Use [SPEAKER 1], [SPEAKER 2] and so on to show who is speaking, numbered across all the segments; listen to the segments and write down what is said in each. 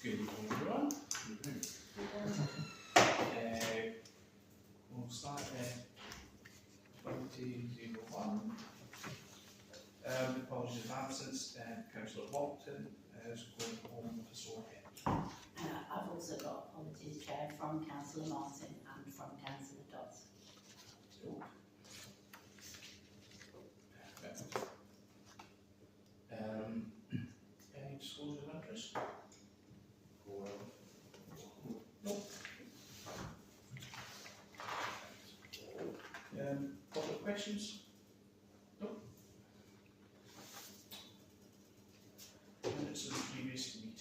[SPEAKER 1] Good evening, everyone. We'll start at 2001. Apologies in absence. Councillor Felton is going home to Swarland.
[SPEAKER 2] I've also got apologies, Chair, from Councillor Martin and from Councillor Dodds.
[SPEAKER 1] Perfect. Any disclosure of interest? Nope. Public questions? Nope. Minutes of the previous meeting.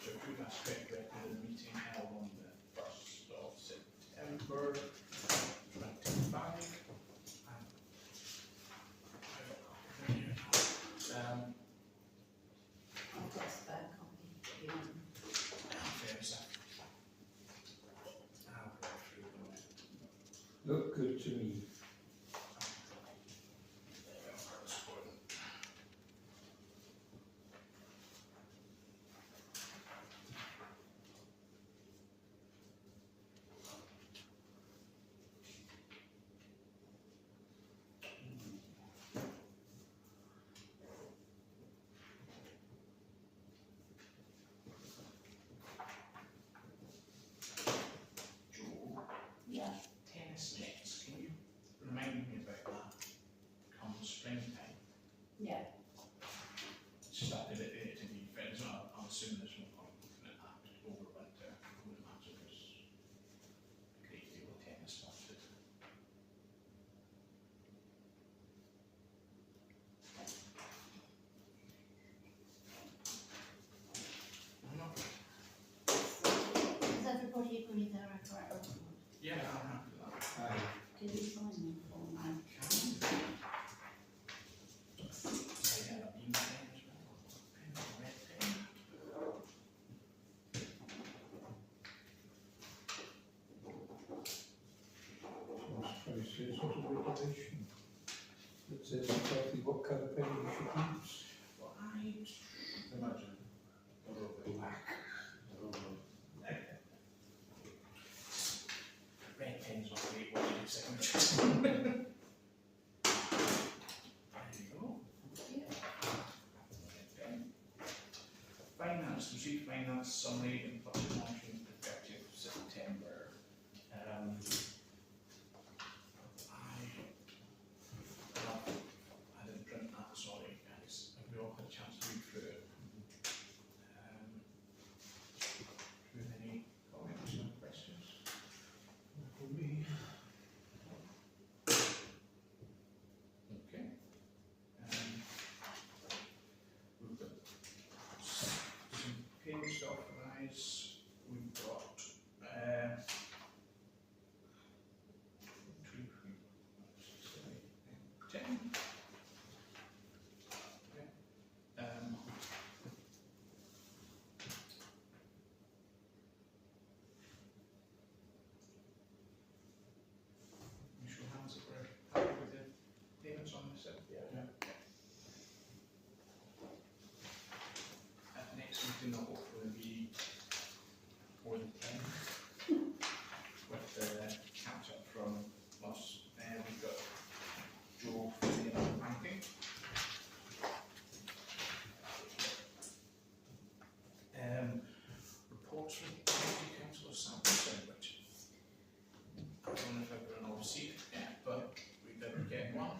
[SPEAKER 1] To approve as correct record of the meeting held on the 1st of September 25.
[SPEAKER 2] I've got a spare copy if you want.
[SPEAKER 3] Look good to me.
[SPEAKER 2] Yeah.
[SPEAKER 1] Tennis nets, can you remind me about that come springtime?
[SPEAKER 2] Yeah.
[SPEAKER 1] Started at the to be fair, so I'm assuming there's no point looking at that over winter. I would imagine there's a great deal of tennis started.
[SPEAKER 2] Does everybody agree they're a correct?
[SPEAKER 1] Yeah, I'm happy with that.
[SPEAKER 2] Can you sign them for me?
[SPEAKER 1] I had a bean pen as well. Pen, red pen.
[SPEAKER 3] Price says sort of regulation that says exactly what colour pen you should use.
[SPEAKER 1] Well, I
[SPEAKER 4] Imagine.
[SPEAKER 1] black. Red pen's not a great way to do signatures. There you go. Red pen. Finance, received finance summary and budget management the 30th of September. I didn't print that, sorry guys. Have we all had a chance to read through it? Do you have any comments or questions?
[SPEAKER 3] For me.
[SPEAKER 1] Okay. We've got some payments to authorise. We've got 10. Okay. You show hands if we're happy with the payments on this.
[SPEAKER 4] Yeah.
[SPEAKER 1] At the next meeting, there'll hopefully be more than 10 with the catch up from us. We've got Joe from the banking. Reports from the County Councillor Sample, which I don't know if everyone will receive it yet, but we did get one.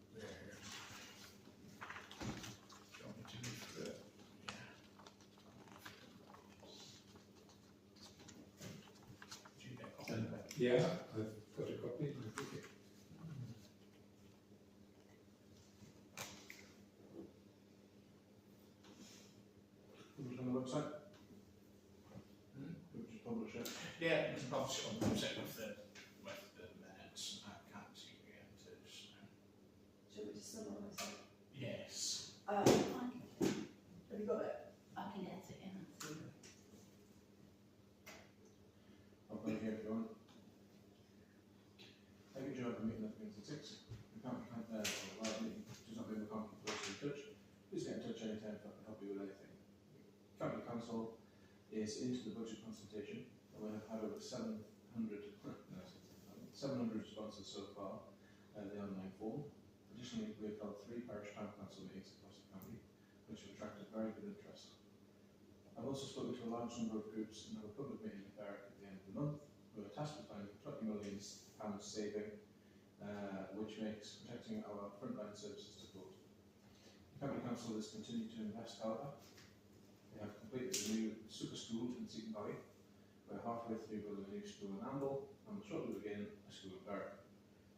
[SPEAKER 1] Do you want me to read through it? Yeah. Do you get a copy of it?
[SPEAKER 3] Yeah, I've got a copy. I'll take it.
[SPEAKER 4] Put it on the website.
[SPEAKER 1] Hmm?
[SPEAKER 4] We'll just publish it.
[SPEAKER 1] Yeah, we can publish it on the website with the minutes. I can't see where it is.
[SPEAKER 5] Shall we just summarise it?
[SPEAKER 1] Yes.
[SPEAKER 2] I can,
[SPEAKER 5] Have you got it?
[SPEAKER 2] I can get it in.
[SPEAKER 4] I'll put it here if you want. I get you at the meeting that begins at 6. The county live meeting does not be in the county police in touch. Please get in touch anytime if I can help you with anything. County Council is into the budget consultation, and we have had over 700 responses so far in the online form. Additionally, we have held 3 parish town council meetings across the county, which have attracted very good interest. I've also spoken to a large number of groups and have a public meeting in Berwick at the end of the month, who are tasked with finding £20 million saving, which makes protecting our frontline services difficult. The County Council has continued to invest, however. We have completed a new super school in Seaton Valley. We're halfway through building a new school in Amble, and we'll shortly begin a school in Berwick.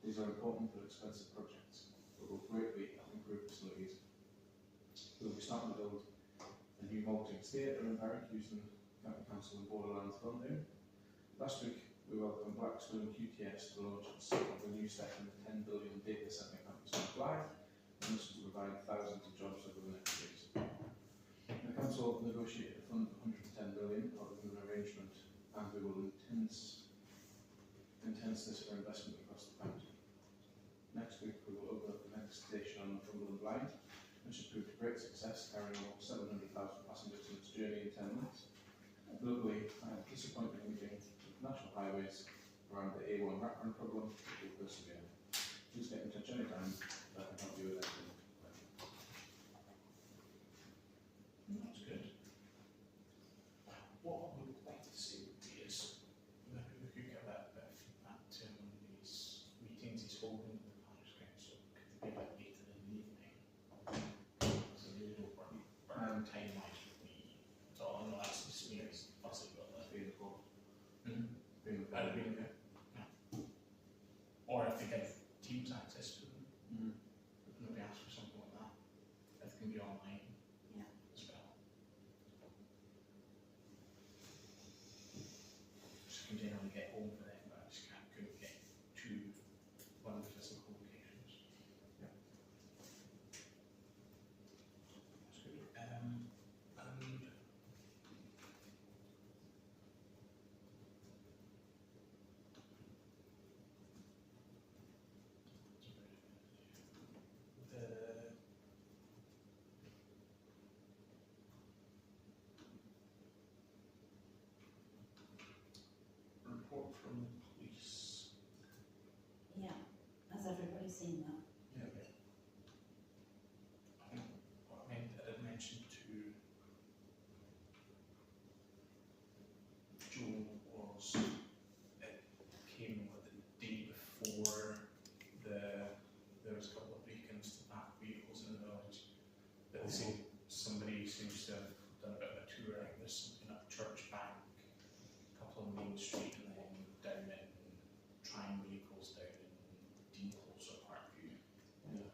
[SPEAKER 4] These are important but expensive projects, but will greatly improve facilities. We'll be starting to build a new malting theatre in Berwick using County Council and Borderlands funding. Last week, we welcomed Blackstone QTS to launch the set of a new step in the 10 billion data centre campus on Blythe, and this will provide thousands of jobs over the next years. The Council negotiated a fund of 110 billion out of an arrangement, and we will intense this for investment across the county. Next week, we will open up the next station on Northumbrian Line, which has proved a great success, carrying almost 700,000 passengers on its journey in 10 months. Locally, I am disappointed meeting National Highways around the A1 wraparound problem that will persevere. Please get in touch anytime if I can help you with anything.
[SPEAKER 1] That's good. What I would like to see is maybe we could get that bit of feedback to him on these meetings he's holding with the Parish Council. Could they be a bit later in the evening? So they don't burn time wise with me. So I know that's just me, it's fussy, but that's
[SPEAKER 4] Being the call.
[SPEAKER 1] that'd be okay. Or if they give Teams access to them, maybe ask for something like that. If it can be online as well. Just can generally get home for them, but I just couldn't get to one of the physical locations.
[SPEAKER 4] Yeah.
[SPEAKER 1] That's good. And the report from the police.
[SPEAKER 2] Yeah, has everybody seen that?
[SPEAKER 1] Yeah. I think what I did mention to Joe was it came with the day before there was a couple of break-ins to back vehicles in the village. But they say somebody seems to have done a bit of a tour. I think there's something up Church Bank, a couple on Main Street, and then down in trying vehicles down in Dean Close or Parkview.
[SPEAKER 4] Yeah.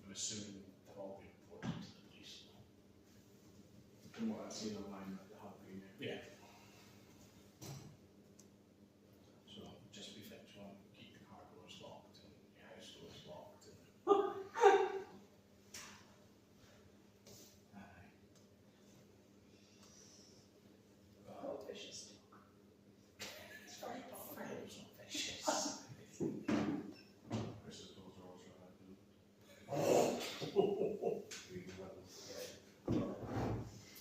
[SPEAKER 1] I'm assuming they've all been reported to the police.
[SPEAKER 4] From what I've seen online, they have been.
[SPEAKER 1] Yeah. So just be vigilant, keep your car doors locked and your house doors locked. And
[SPEAKER 5] Oh, vicious. It's very popular.
[SPEAKER 1] Fire's not vicious.
[SPEAKER 4] Chris's doors are also allowed to.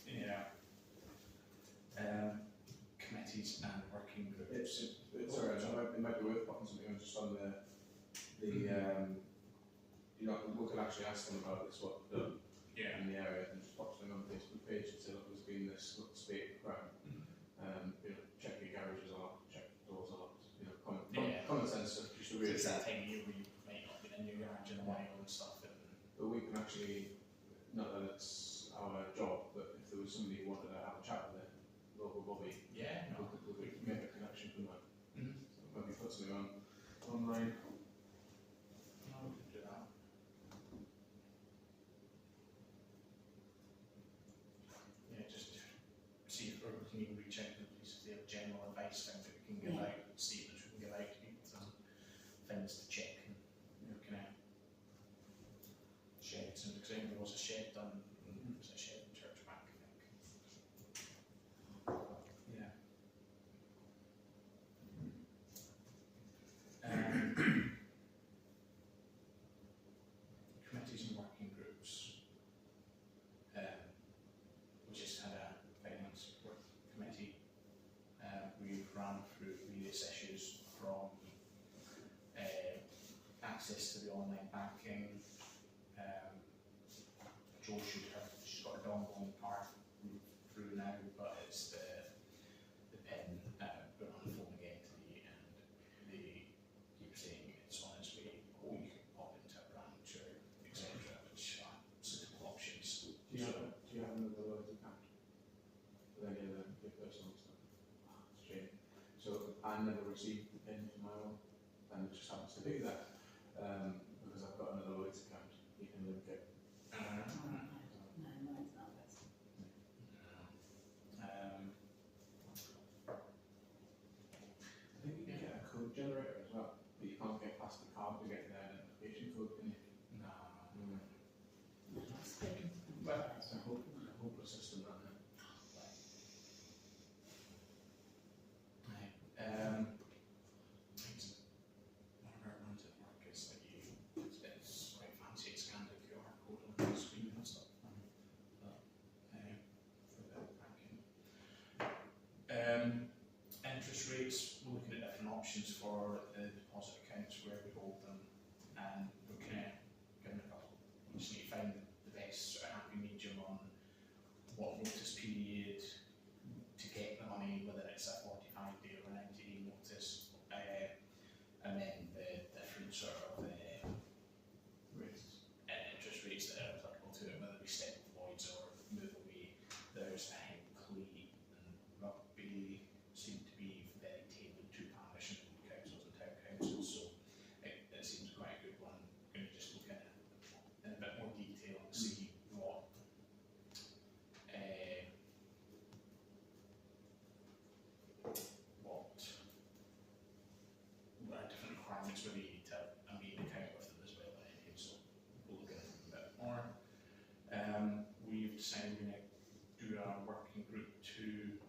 [SPEAKER 1] Yeah. Committees and working groups.
[SPEAKER 4] It's alright, it might be worth popping something on just on you know, we can actually ask them about this, what they've done
[SPEAKER 1] Yeah.
[SPEAKER 4] in the area, and just pop something on the Facebook page and say, look, there's been this spate of crime. You know, check your garages are locked, check your doors are locked, you know, common sense stuff, just to really.
[SPEAKER 1] It's that time of year where you might not be in your garage in a while and stuff.
[SPEAKER 4] But we can actually, not that it's our job, but if there was somebody who wanted to have a chat with the local bobby,
[SPEAKER 1] Yeah, no.
[SPEAKER 4] we could make a connection from that.
[SPEAKER 1] Mhm.
[SPEAKER 4] So maybe put something on online.
[SPEAKER 1] No, we can do that. Yeah, just see if we can even reach out to the police if they have general advice things that we can give out, statements we can give out to people, and things to check. And, you know, kind of sheds, and because I think there was a shed done, there was a shed in Church Bank, I think. Yeah. Jo should have, she's got a dongle in the car through now, but it's the pin, we're on the phone again today, and they keep saying it's on its way, or you can pop into a branch or etc., which are suitable options.
[SPEAKER 4] Do you have another Lloyd's account? With any of the personal stuff? Shame. So I never received the pin for my own, and it just happens to be that, because I've got another Lloyd's account, you can link it.
[SPEAKER 2] No, mine's not this.
[SPEAKER 4] I think you can get a code generator as well, but you can't get past the card to get the identification code, can you?
[SPEAKER 1] No.
[SPEAKER 2] No, it's good.
[SPEAKER 4] Well, it's a hopeless system, that now.
[SPEAKER 1] Right. One of our ones at work is that it's quite fancy, it scans a QR code on the screen and stuff. But, for the banking. Interest rates, we're looking at different options for the deposit accounts, where we hold them, and we're kind of giving a couple. We just need to find the best sort of happy medium on what notice period to get the money, whether it's a 45-day or a 90-day notice, and then the different sort of
[SPEAKER 4] Rates.
[SPEAKER 1] interest rates that are applicable to it, whether we stick with Lloyds or move away. There's, I think, Clee and Rugby seem to be very tailored to parish and councils and town councils, so it seems quite a good one. Going to just look at it in a bit more detail and see what different requirements we need to have a main account with them as well. Anyway, so we'll look at it a bit more. We've decided we're going to do a working group to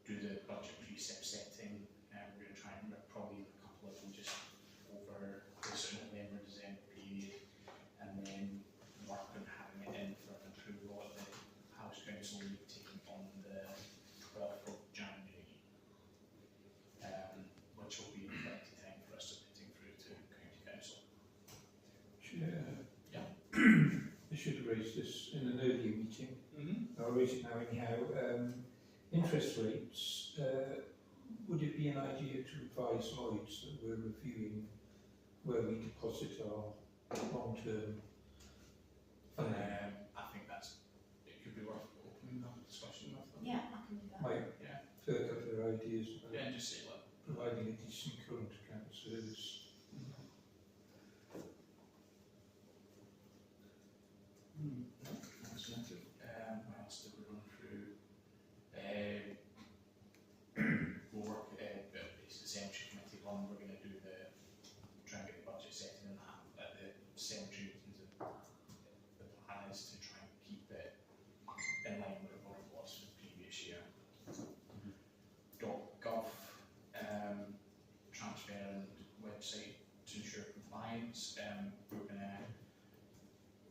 [SPEAKER 1] do the budget precept setting. We're going to try and probably a couple of them just over the sort of November, December period, and then work on having it in for approval at the Parish Council meeting on the 12th of January, which will be plenty of time for us submitting through to County Council. Yeah.
[SPEAKER 3] I should have raised this in an earlier meeting.
[SPEAKER 1] Mm-hmm.
[SPEAKER 3] I'll raise it now anyhow. Interest rates, would it be an idea to advise Lloyds that we're reviewing where we deposit our long-term funding?
[SPEAKER 1] I think it could be worth opening that discussion with them.
[SPEAKER 2] Yeah, I can do that.
[SPEAKER 3] Might
[SPEAKER 1] Yeah.
[SPEAKER 3] throw a couple of ideas about
[SPEAKER 1] Yeah, and just say, look,
[SPEAKER 3] providing a decent current account service.
[SPEAKER 1] that's noted. What else did we run through? We'll work, it's the cemetery committee one, we're going to do try and get the budget setting and that at the cemetery meetings. The plan is to try and keep it in line with what it was for the previous year. .gov, transfer and website to ensure compliance. We're going to,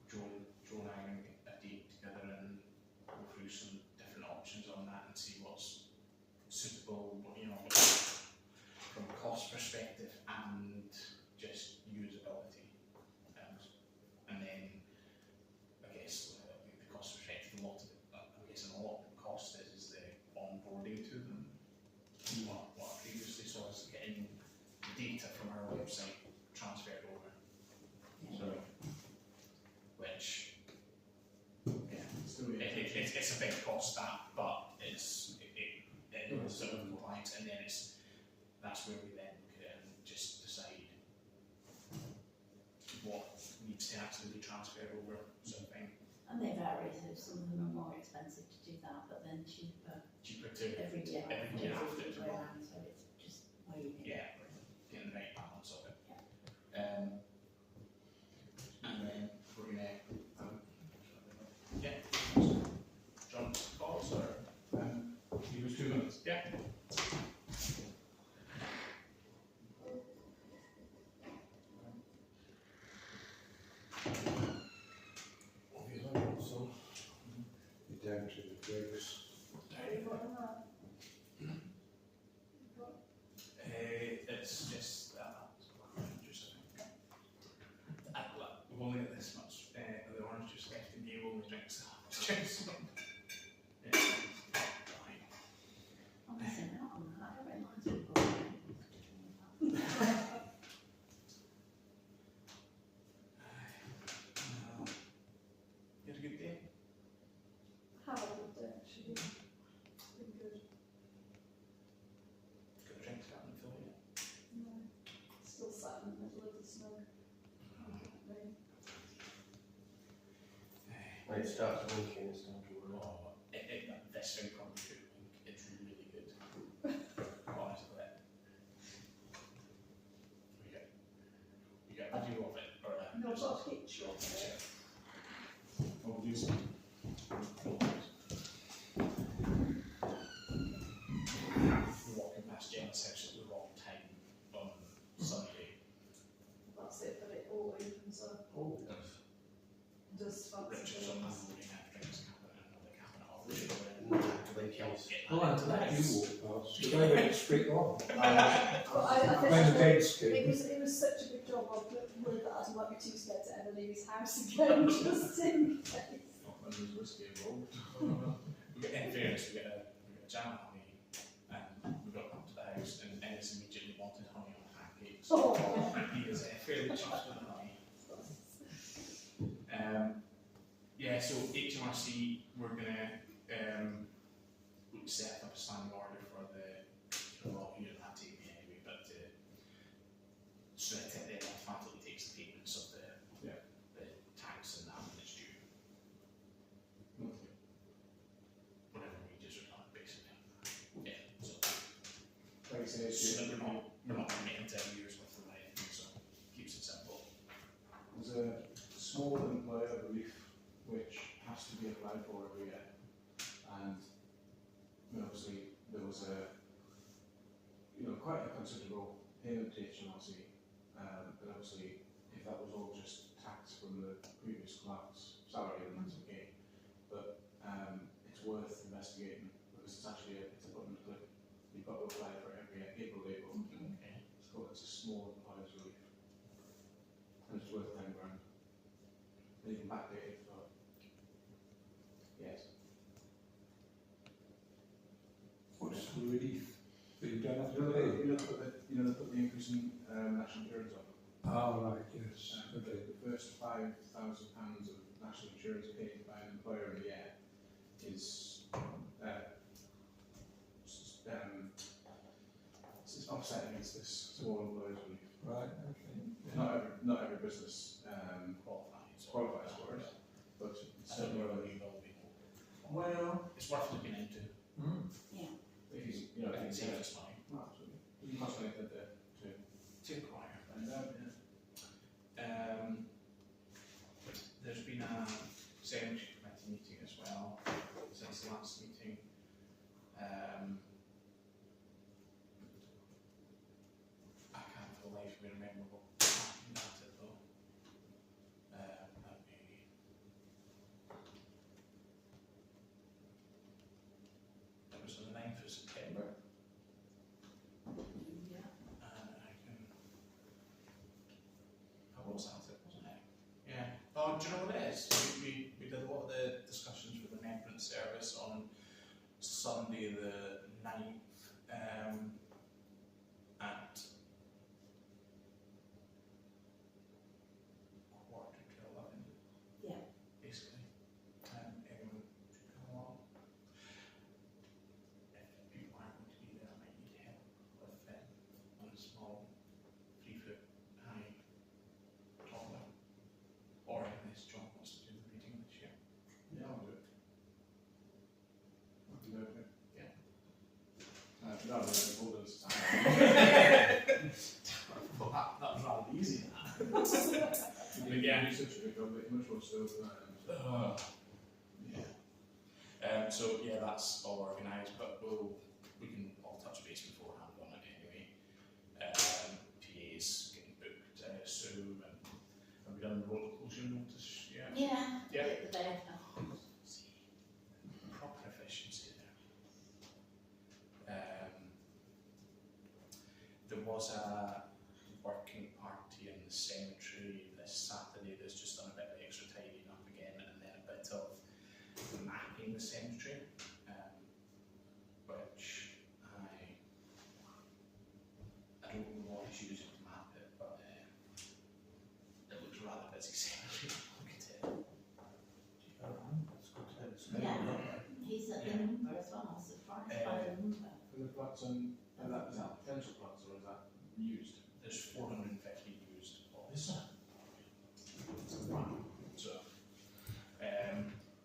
[SPEAKER 1] Joe and I are going to get a date together and go through some different options on that and see what's suitable, from a cost perspective and just usability. And then, I guess, the cost perspective, a lot of the cost is the onboarding to them. What I previously saw is getting data from our website transferred over.
[SPEAKER 2] Yeah.
[SPEAKER 1] So, which, yeah,
[SPEAKER 4] Still,
[SPEAKER 1] it's a big cost that, but it sort of compliance, and then that's where we then can just decide what needs to actually be transferred over, sort of thing.
[SPEAKER 2] And they vary, so some of them are more expensive to do that, but then cheaper
[SPEAKER 1] Cheaper to,
[SPEAKER 2] every year.
[SPEAKER 1] Every year after
[SPEAKER 2] the
[SPEAKER 1] to
[SPEAKER 2] way
[SPEAKER 1] run.
[SPEAKER 2] around, so it's just weighing it.
[SPEAKER 1] yeah, getting the right balance of it.
[SPEAKER 2] Yeah.
[SPEAKER 1] And then we're gonna, yeah, John, thoughts or?
[SPEAKER 4] Give us 2 minutes.
[SPEAKER 1] Yeah.
[SPEAKER 3] So, you're down to the dregs.
[SPEAKER 1] It's just, we've only got this much of the orange juice left and you only drinks the orange juice. Yeah, fine.
[SPEAKER 2] I'm missing out on that. I don't realise we've got
[SPEAKER 1] You had a good day?
[SPEAKER 5] How old actually? Been good.
[SPEAKER 1] Got the drinks out in the fill yet?
[SPEAKER 5] No. Still sat in the middle of the snow. Rain.
[SPEAKER 6] When it starts winking, it's time to run off.
[SPEAKER 1] Oh, this thing probably could wink. It's really good. Honestly. We get a video of it, or
[SPEAKER 5] No, I've got a picture of it.
[SPEAKER 4] What would you say?
[SPEAKER 1] walking past Jen's house at the wrong time on Sunday.
[SPEAKER 5] That's it, but it all opens up.
[SPEAKER 6] Oh,
[SPEAKER 5] Does fancy
[SPEAKER 1] Richard's on that
[SPEAKER 5] things.
[SPEAKER 1] morning after drinks cabinet and another cabinet off.
[SPEAKER 6] they can't.
[SPEAKER 3] Oh, and that you walk past, because I went straight on.
[SPEAKER 5] But I
[SPEAKER 3] When the
[SPEAKER 5] think
[SPEAKER 3] gates
[SPEAKER 5] it
[SPEAKER 3] came.
[SPEAKER 5] was such a good job of work that I might be too scared to ever leave his house again, just in case.
[SPEAKER 4] Not when there's whiskey involved.
[SPEAKER 1] In fairness, we get a jam honey, and we got up to the house, and Ennis immediately wanted honey on pancakes.
[SPEAKER 5] Oh.
[SPEAKER 1] He is fairly chuffed with honey. Yeah, so HMRC, we're gonna set up a standing order for the law here in that TV anyway, but so that it automatically takes the payments of the tax and that when it's due, whenever wages are done, basically. Yeah, so
[SPEAKER 4] Like I say,
[SPEAKER 1] so that we're not committing 10 years worth of money, so keeps it simple.
[SPEAKER 4] there's a small employer relief which has to be applied for every year, and obviously there was quite a considerable payment to HMRC, but obviously if that was all just tax from the previous clerk's salary, then that's okay. But it's worth investigating because it's actually it's a button to click. You've got to apply for it every April.
[SPEAKER 1] Okay.
[SPEAKER 4] So it's a small employer's relief, and it's worth £10 grand. And you can backdate it for yes.
[SPEAKER 3] What's the relief? But you don't have to
[SPEAKER 4] You
[SPEAKER 3] pay.
[SPEAKER 4] know, they put the increase in national insurance on.
[SPEAKER 3] Oh, right, yes, okay.
[SPEAKER 4] The first £5,000 of national insurance paid by an employer in a year is it's offset against this small employer's relief.
[SPEAKER 3] Right, okay.
[SPEAKER 4] Not every business qualifies for it, but it's
[SPEAKER 1] I don't
[SPEAKER 4] certainly
[SPEAKER 1] know whether
[SPEAKER 4] worth.
[SPEAKER 1] you will be.
[SPEAKER 4] Well,
[SPEAKER 1] It's worth looking into.
[SPEAKER 3] Mm.
[SPEAKER 4] if you
[SPEAKER 1] If it's serious money.
[SPEAKER 4] absolutely, you can cost anything to
[SPEAKER 1] To inquire.
[SPEAKER 4] find out. Yeah.
[SPEAKER 1] There's been a cemetery committee meeting as well since the last meeting. I can't for the life of me remember what happened at it though. It was on the 9th of September.
[SPEAKER 2] Yeah.
[SPEAKER 1] That was at it, wasn't it? Yeah. Oh, do you know what it is? We did a lot of the discussions with the remembrance service on Sunday the 9th at 11:15.
[SPEAKER 2] Yeah.
[SPEAKER 1] Basically. Anyone should come along. If people aren't going to be there, I might need help with on a small 3-foot high toddler. Or unless John wants to do the reading this year.
[SPEAKER 4] Yeah, I'll do it. I can do it.
[SPEAKER 1] Yeah.
[SPEAKER 4] No, the holders.
[SPEAKER 1] Well, that was rather easy.
[SPEAKER 4] But
[SPEAKER 1] yeah.
[SPEAKER 4] you do such a good job, but much more still.
[SPEAKER 1] Yeah. So yeah, that's all organised, but we can all touch base beforehand on it anyway. PA's getting booked soon, and have we done the road closure notice? Yeah.
[SPEAKER 2] Yeah.
[SPEAKER 1] Yeah.
[SPEAKER 2] Hit the bed. Oh.
[SPEAKER 1] See, proper efficiency there. There was a working party in the cemetery this Saturday. There's just
[SPEAKER 2] as well, I was surprised by the number.
[SPEAKER 4] For the flats and is that potential flats or is that used?
[SPEAKER 1] There's 450 used.
[SPEAKER 4] Is that?
[SPEAKER 1] So,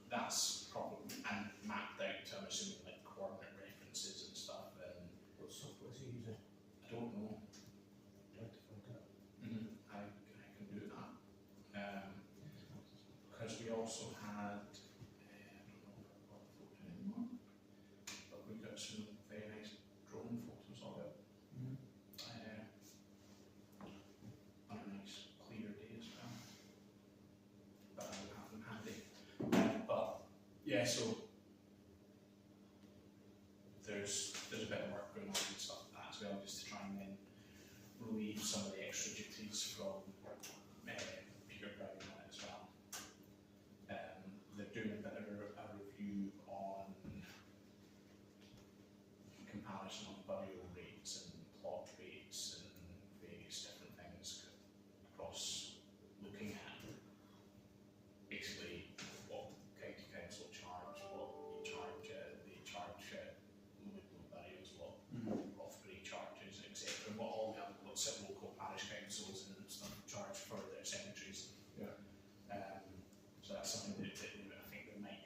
[SPEAKER 1] that's probably, and mapped out to, I'm assuming, like coordinate references and stuff, and
[SPEAKER 6] What software is he using?
[SPEAKER 1] I don't know.
[SPEAKER 6] I'd like to find out.
[SPEAKER 1] I can do that. Because we also had, I don't know if I've got the photo anymore, but we got some very nice drone photos of it. On a nice clear day as well. But I will have them handy. But yeah, so there's a bit of work going on and stuff like that as well, just to try and then relieve some of the extra duties from Peter Brown on it as well. They're doing a bit of a review on comparison on burial rates and plot rates and various different things across, looking at basically what County Council charge, what you charge, they charge local burials, what Loughborough charges, etc. What all the other local parish councils and stuff charge for their cemeteries.
[SPEAKER 4] Yeah.
[SPEAKER 1] So that's something that I think that might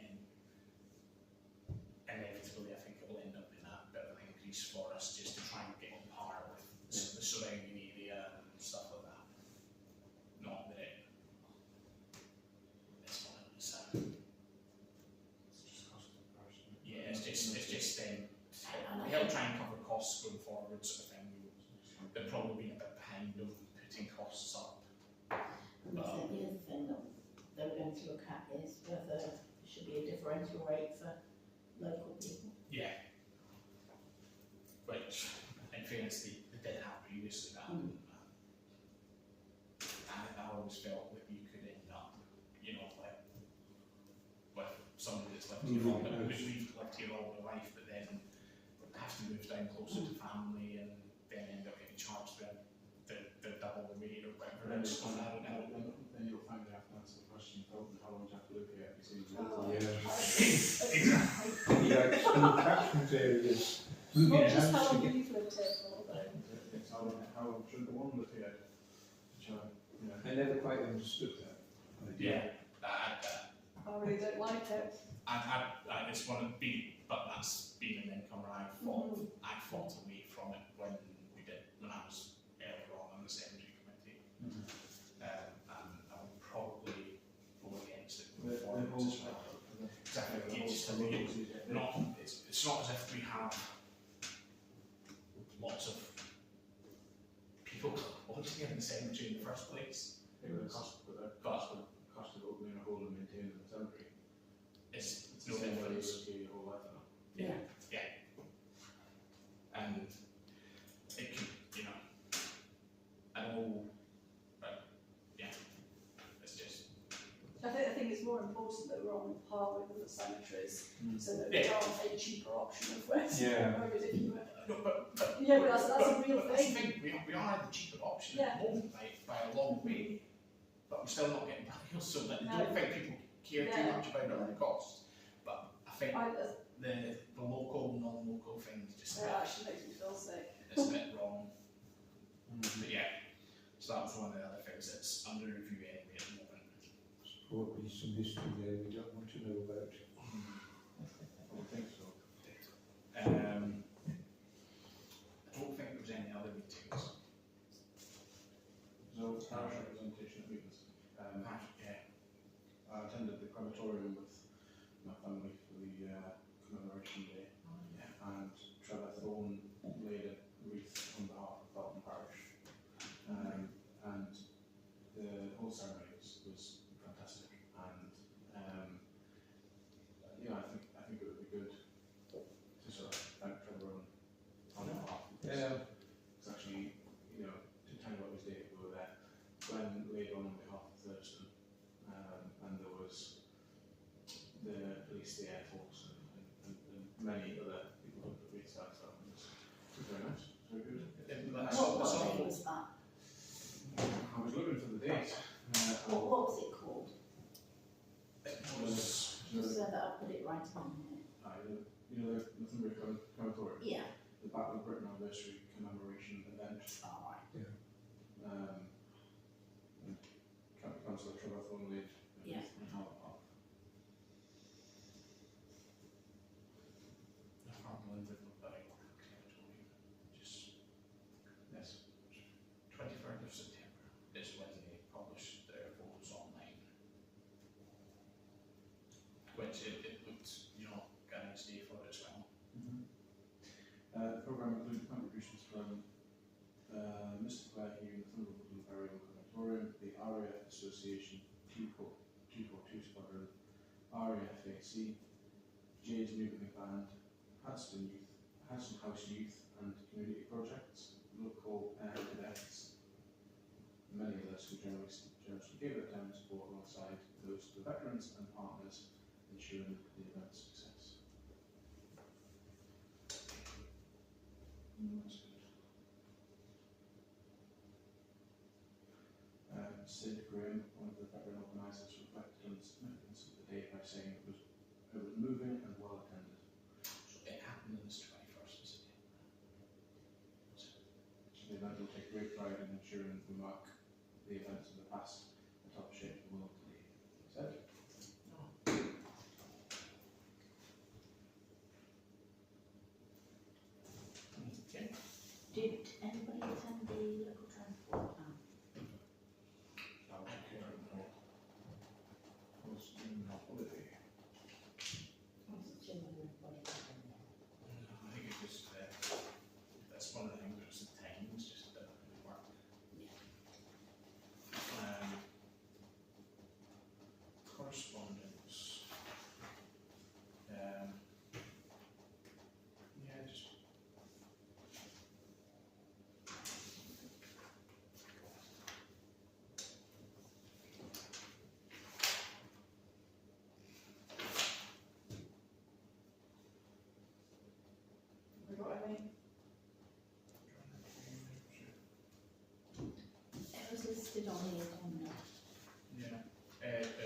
[SPEAKER 1] inevitably, I think it will end up in a bit of an increase for us, just to try and get on par with the surrounding area and stuff like that. Not that it's one of those,
[SPEAKER 4] It's just cost of the person.
[SPEAKER 1] yeah, it's just we help try and cover costs going forward, sort of thing. They've probably been a bit behind on putting costs up.
[SPEAKER 2] And the other thing that they were going to look at is whether there should be a differential rate for local people.
[SPEAKER 1] Yeah. Which, in fairness, they did have previously that. I always felt that you could end up, you know, like, with somebody that's lived here all their lived here all their life, but then have to move down closer to family and then end up getting charged the double the rate or whatever.
[SPEAKER 4] Then
[SPEAKER 1] It's
[SPEAKER 4] you'll
[SPEAKER 1] I
[SPEAKER 4] find
[SPEAKER 1] don't know.
[SPEAKER 4] then you'll find they have to answer the question, Felton, how long do you have to live here? You see,
[SPEAKER 5] Oh,
[SPEAKER 3] Yeah.
[SPEAKER 1] Exactly.
[SPEAKER 3] Yeah, and the catchment areas, moving
[SPEAKER 5] Not
[SPEAKER 3] a
[SPEAKER 5] just how
[SPEAKER 3] house to
[SPEAKER 5] long
[SPEAKER 3] get,
[SPEAKER 5] you've lived here for, but
[SPEAKER 4] it's how long should the one live here? Which
[SPEAKER 3] I never quite understood that.
[SPEAKER 1] Yeah.
[SPEAKER 5] I really don't like it.
[SPEAKER 1] It's one of the, but that's been an income where I fought away from it when I was earlier on the cemetery committee. And I would probably go against it going forward as well. Exactly, it's not as if we have lots of people wanting in the cemetery in the first place.
[SPEAKER 4] the cost of opening a hole and maintaining the cemetery.
[SPEAKER 1] It's
[SPEAKER 4] It's
[SPEAKER 1] no
[SPEAKER 4] the same way you
[SPEAKER 1] difference.
[SPEAKER 4] live here your whole life now.
[SPEAKER 2] Yeah.
[SPEAKER 1] And it could, you know, I know, but yeah, it's just,
[SPEAKER 5] I think it's more important that we're on par with the cemeteries, so that we
[SPEAKER 1] Yeah.
[SPEAKER 5] aren't a cheaper option of where to
[SPEAKER 3] Yeah.
[SPEAKER 5] go buried if you were.
[SPEAKER 1] no, but
[SPEAKER 5] Yeah, but that's a real
[SPEAKER 1] but that's the
[SPEAKER 5] thing.
[SPEAKER 1] thing, we are the cheaper option at the moment by a long way, but we're still not getting burials, so that I don't think people care too
[SPEAKER 5] Yeah.
[SPEAKER 1] much about it or the cost. But I think
[SPEAKER 5] That
[SPEAKER 1] the local, non-local thing is just a bit,
[SPEAKER 5] actually makes me feel sick.
[SPEAKER 1] it's a bit wrong. But yeah, so that was one of the other things that's under review anyway at the moment.
[SPEAKER 3] There's probably some history there we don't want to know about.
[SPEAKER 4] I would think so.
[SPEAKER 1] I don't think there was any other meetings.
[SPEAKER 4] So, parish representation at meetings.
[SPEAKER 1] Yeah.
[SPEAKER 4] I attended the crematorium with my family for the commemoration day, and Trevor Thorne laid a wreath on behalf of Felton Parish, and the whole ceremony was fantastic, and yeah, I think it would be good to sort of thank Trevor on behalf of this.
[SPEAKER 3] Yeah.
[SPEAKER 4] It's actually, you know, to tell you about his day, we were there. Glenn laid on behalf of Thurston, and there was the police, the Air Force, and many other people who put wreaths out, so it was very nice, very good.
[SPEAKER 2] What day was that?
[SPEAKER 4] I was looking for the date.
[SPEAKER 2] What was it called?
[SPEAKER 1] It was,
[SPEAKER 2] Just so that I put it right on here.
[SPEAKER 4] you know, the Northumbria Councillor,
[SPEAKER 2] Yeah.
[SPEAKER 4] the Battle of Britain anniversary commemoration event.
[SPEAKER 2] Alright.
[SPEAKER 4] And County Councillor Trevorthorne laid
[SPEAKER 2] Yeah.
[SPEAKER 4] and all that up.
[SPEAKER 1] The farmland with the very just this 23rd of September is when they published their photos online. Which it looked, you know, Gary's day for it as well.
[SPEAKER 4] The programme included contributions from Mr. Blair here in the Northumbria Burial Crematorium, the RAF Association, T42 Squadron, RAFAC, Jay's Music Band, Hudson House Youth and Community Projects, local cadets, many of us who generously gave their time and support alongside those to the veterans and partners, ensuring the event's success. That's good. Sid Graham, one of the veteran organisers, reflected on the significance of the day by saying it was moving and well attended.
[SPEAKER 1] So it happened on this 21st of September.
[SPEAKER 4] The event will take great pride in ensuring we mark the events of the past and help shape the world today, he said.
[SPEAKER 1] Okay.
[SPEAKER 2] Did anybody attend the local transport plan?
[SPEAKER 1] Was in holiday.
[SPEAKER 2] Was it generally everybody attended?
[SPEAKER 1] I think it just, that's one of the things, was the times just didn't work. Correspondence. Yeah, just.
[SPEAKER 5] We got any?
[SPEAKER 2] It was listed on the agenda.
[SPEAKER 1] Yeah,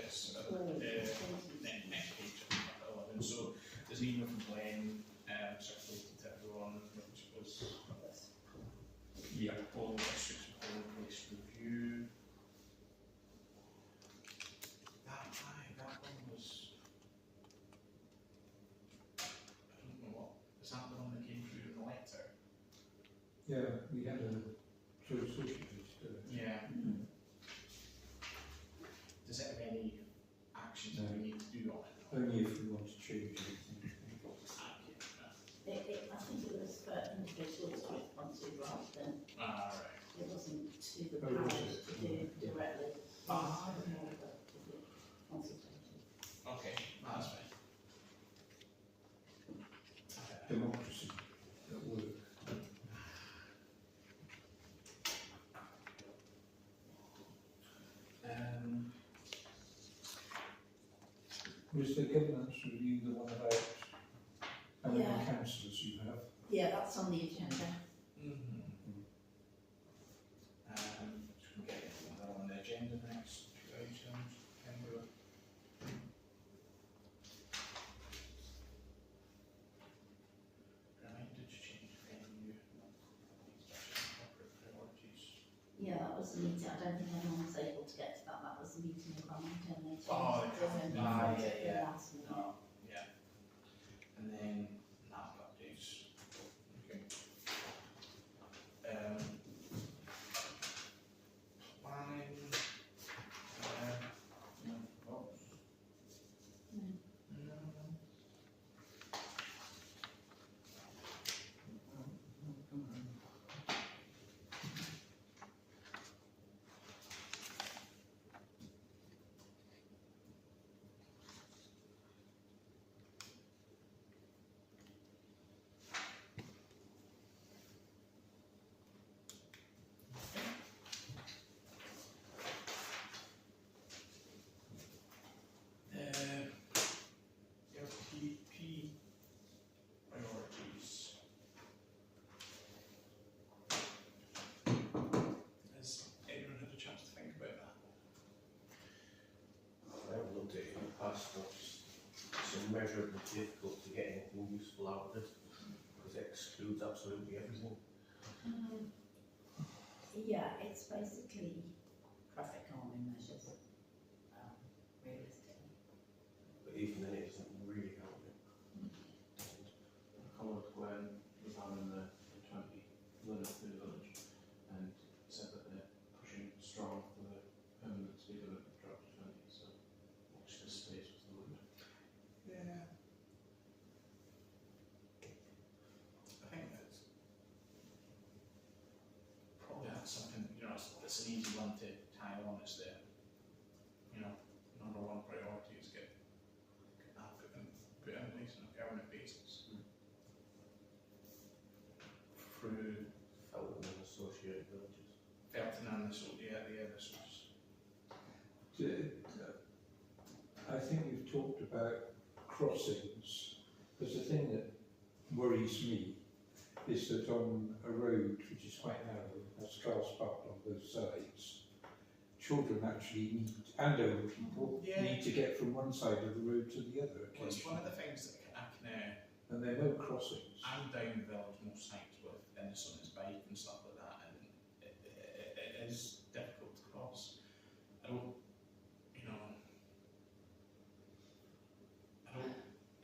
[SPEAKER 1] it's,
[SPEAKER 2] Oh,
[SPEAKER 1] next page, 11, so there's an email from Glenn, circulated to everyone, which was,
[SPEAKER 3] Yeah.
[SPEAKER 1] all districts of Swarland Police review. That one was, I don't know what, is that the one that came through in the letter?
[SPEAKER 3] Yeah, we had a choice socialist.
[SPEAKER 1] Yeah. Does it have any actions that we need to do on it?
[SPEAKER 3] Only if we want to change anything.
[SPEAKER 2] I think it was for individuals to respond to rather than,
[SPEAKER 1] Right.
[SPEAKER 2] it wasn't to the
[SPEAKER 3] Oh, was
[SPEAKER 2] parish
[SPEAKER 3] it?
[SPEAKER 2] to do directly.
[SPEAKER 1] Ah.
[SPEAKER 2] It was more of a public consultation.
[SPEAKER 1] Okay, that's fine.
[SPEAKER 3] Democracy at work. Was the governance review the one about how many
[SPEAKER 2] Yeah.
[SPEAKER 3] councillors you have?
[SPEAKER 2] Yeah, that's on the agenda.
[SPEAKER 1] Just gonna get another on the agenda next few items. September. Reminded to change venue. Corporate priorities.
[SPEAKER 2] Yeah, that was the meeting. I don't think anyone was able to get to that. That was the meeting in Cramington. They changed
[SPEAKER 1] Oh,
[SPEAKER 2] it to the
[SPEAKER 1] yeah.
[SPEAKER 2] last minute.
[SPEAKER 1] No, yeah. And then NAP updates. Okay. Planning. No, votes. No. LPP priorities. Has anyone had a chance to think about that?
[SPEAKER 6] I haven't looked at it in the past, what's it's immeasurably difficult to get anything useful out of it, because it excludes absolutely everything.
[SPEAKER 2] Yeah, it's basically traffic calming measures, realistically.
[SPEAKER 6] But even then, it doesn't really help it.
[SPEAKER 4] A caller to Gwen was having the 20 run up through the village and said that they're pushing strong for the permanent speed limit of drop to 20, so watch this space was the word.
[SPEAKER 1] Yeah. I think that's probably that's something, you know, it's an easy one to tie on, is the, you know, number one priority is get that put in place on a permanent basis. Through
[SPEAKER 6] Felton and associated villages.
[SPEAKER 1] Felton and this was.
[SPEAKER 3] I think we've talked about crossings. There's a thing that worries me is that on a road which is quite narrow, has cars parked on both sides, children actually need, and older people, need to get from one side of the road to the other
[SPEAKER 1] Well, it's one
[SPEAKER 3] occasionally.
[SPEAKER 1] of the things that I can,
[SPEAKER 3] And there are no crossings.
[SPEAKER 1] I'm down the village most nights with Dennis on his bike and stuff like that, and it is difficult to cross. I don't, you know,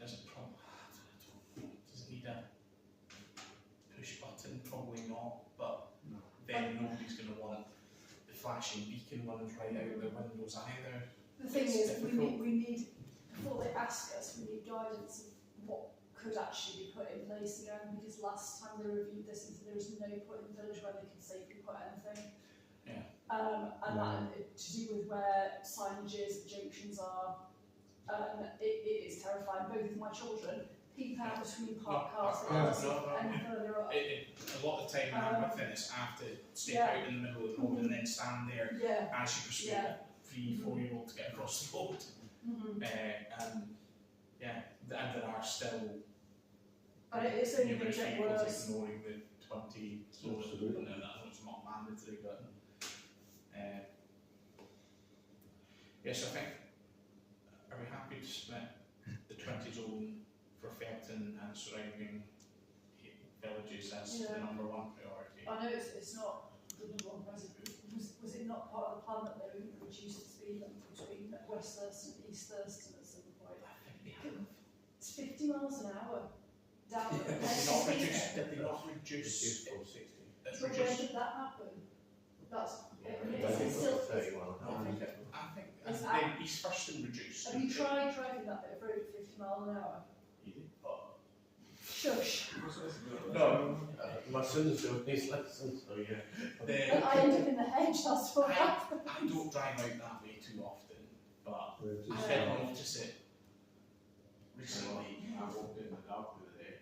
[SPEAKER 1] does it does it need a push button? Probably not, but
[SPEAKER 4] No.
[SPEAKER 1] then nobody's going to want the flashing beacon ones right out of the windows either.
[SPEAKER 5] The thing
[SPEAKER 1] It's
[SPEAKER 5] is,
[SPEAKER 1] difficult.
[SPEAKER 5] we need, before they ask us, we need guidance of what could actually be put in place again, because last time they reviewed this, there was no point in the village where they could safely put anything.
[SPEAKER 1] Yeah.
[SPEAKER 5] And that to do with where signages, junctions are, it is terrifying, both of my children peep out between parked cars and further up.
[SPEAKER 1] A lot of the time I'm with Dennis, I have to step
[SPEAKER 5] Yeah.
[SPEAKER 1] out in the middle of the road and then stand there
[SPEAKER 5] Yeah.
[SPEAKER 1] as you persuade a 3-4-year-old to get across the road. And yeah, and there are still
[SPEAKER 5] And it's only going
[SPEAKER 1] numerous
[SPEAKER 5] to get
[SPEAKER 1] vehicles
[SPEAKER 5] worse.
[SPEAKER 1] ignoring the 20 zones,
[SPEAKER 3] Absolutely.
[SPEAKER 1] and I know it's not mandatory, but yes, I think, are we happy to split the 20 zone for Felton and surrounding villages as the
[SPEAKER 5] Yeah.
[SPEAKER 1] number one priority?
[SPEAKER 5] I know it's not the number one president. Was it not part of the plan that they were going to reduce the speed limit between West Thurston and East Thurston at some point?
[SPEAKER 1] I think they have.
[SPEAKER 5] It's 50 miles an hour down
[SPEAKER 3] Yeah.
[SPEAKER 5] the
[SPEAKER 1] Did they not reduce? Did they not reduce?
[SPEAKER 6] Reduced from 60.
[SPEAKER 1] It's
[SPEAKER 5] But when
[SPEAKER 1] reduced.
[SPEAKER 5] did that happen? That's
[SPEAKER 6] Yeah,
[SPEAKER 5] it's
[SPEAKER 6] I think
[SPEAKER 5] still.
[SPEAKER 6] it's 31.
[SPEAKER 1] I think
[SPEAKER 5] Is
[SPEAKER 1] and
[SPEAKER 5] that-
[SPEAKER 1] then East Thurston reduced.
[SPEAKER 5] Have you tried driving that bit of road at 50 miles an hour? Shush.
[SPEAKER 1] No.
[SPEAKER 6] My son's doing his lessons, so yeah.
[SPEAKER 5] And I end up in the hedge. That's what happened.
[SPEAKER 1] I don't drive out that way too often, but
[SPEAKER 3] Where it is
[SPEAKER 1] I did notice it recently.
[SPEAKER 4] I walked in the dark the other day.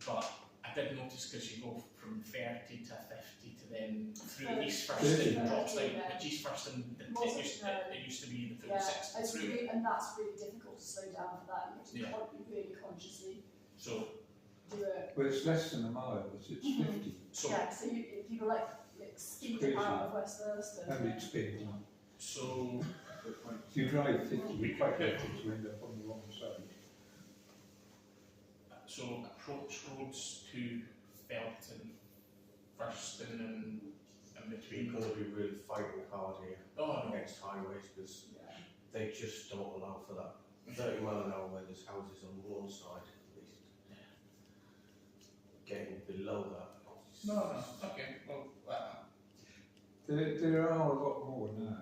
[SPEAKER 1] But I did notice because you go from 30 to 50 to then through
[SPEAKER 5] 30.
[SPEAKER 1] East Thurston
[SPEAKER 3] 30.
[SPEAKER 1] drops down,
[SPEAKER 5] Yeah.
[SPEAKER 1] but East Thurston it used to be the full
[SPEAKER 5] Yeah,
[SPEAKER 1] 60
[SPEAKER 5] it's
[SPEAKER 1] through.
[SPEAKER 5] really, and that's really difficult to slow down for that. You
[SPEAKER 1] Yeah.
[SPEAKER 5] have to really consciously
[SPEAKER 1] So
[SPEAKER 5] do it.
[SPEAKER 3] Well, it's less than a mile, but it's 50.
[SPEAKER 1] so
[SPEAKER 5] Yeah, so people like speed
[SPEAKER 3] Crazy.
[SPEAKER 5] out of West Thurston.
[SPEAKER 3] And it's big.
[SPEAKER 1] so
[SPEAKER 4] Good point.
[SPEAKER 3] If you drive 50, you're quite likely to end up on the wrong side.
[SPEAKER 1] So approach roads to Felton, Thurston and
[SPEAKER 6] You're
[SPEAKER 1] between.
[SPEAKER 6] going to be really fighting hard here
[SPEAKER 1] Oh no.
[SPEAKER 6] against highways, because
[SPEAKER 5] Yeah.
[SPEAKER 6] they just don't allow for that. 30 mile an hour where there's houses on one side at least. Getting below that.
[SPEAKER 1] No. Okay. Well,
[SPEAKER 3] There are a lot more now.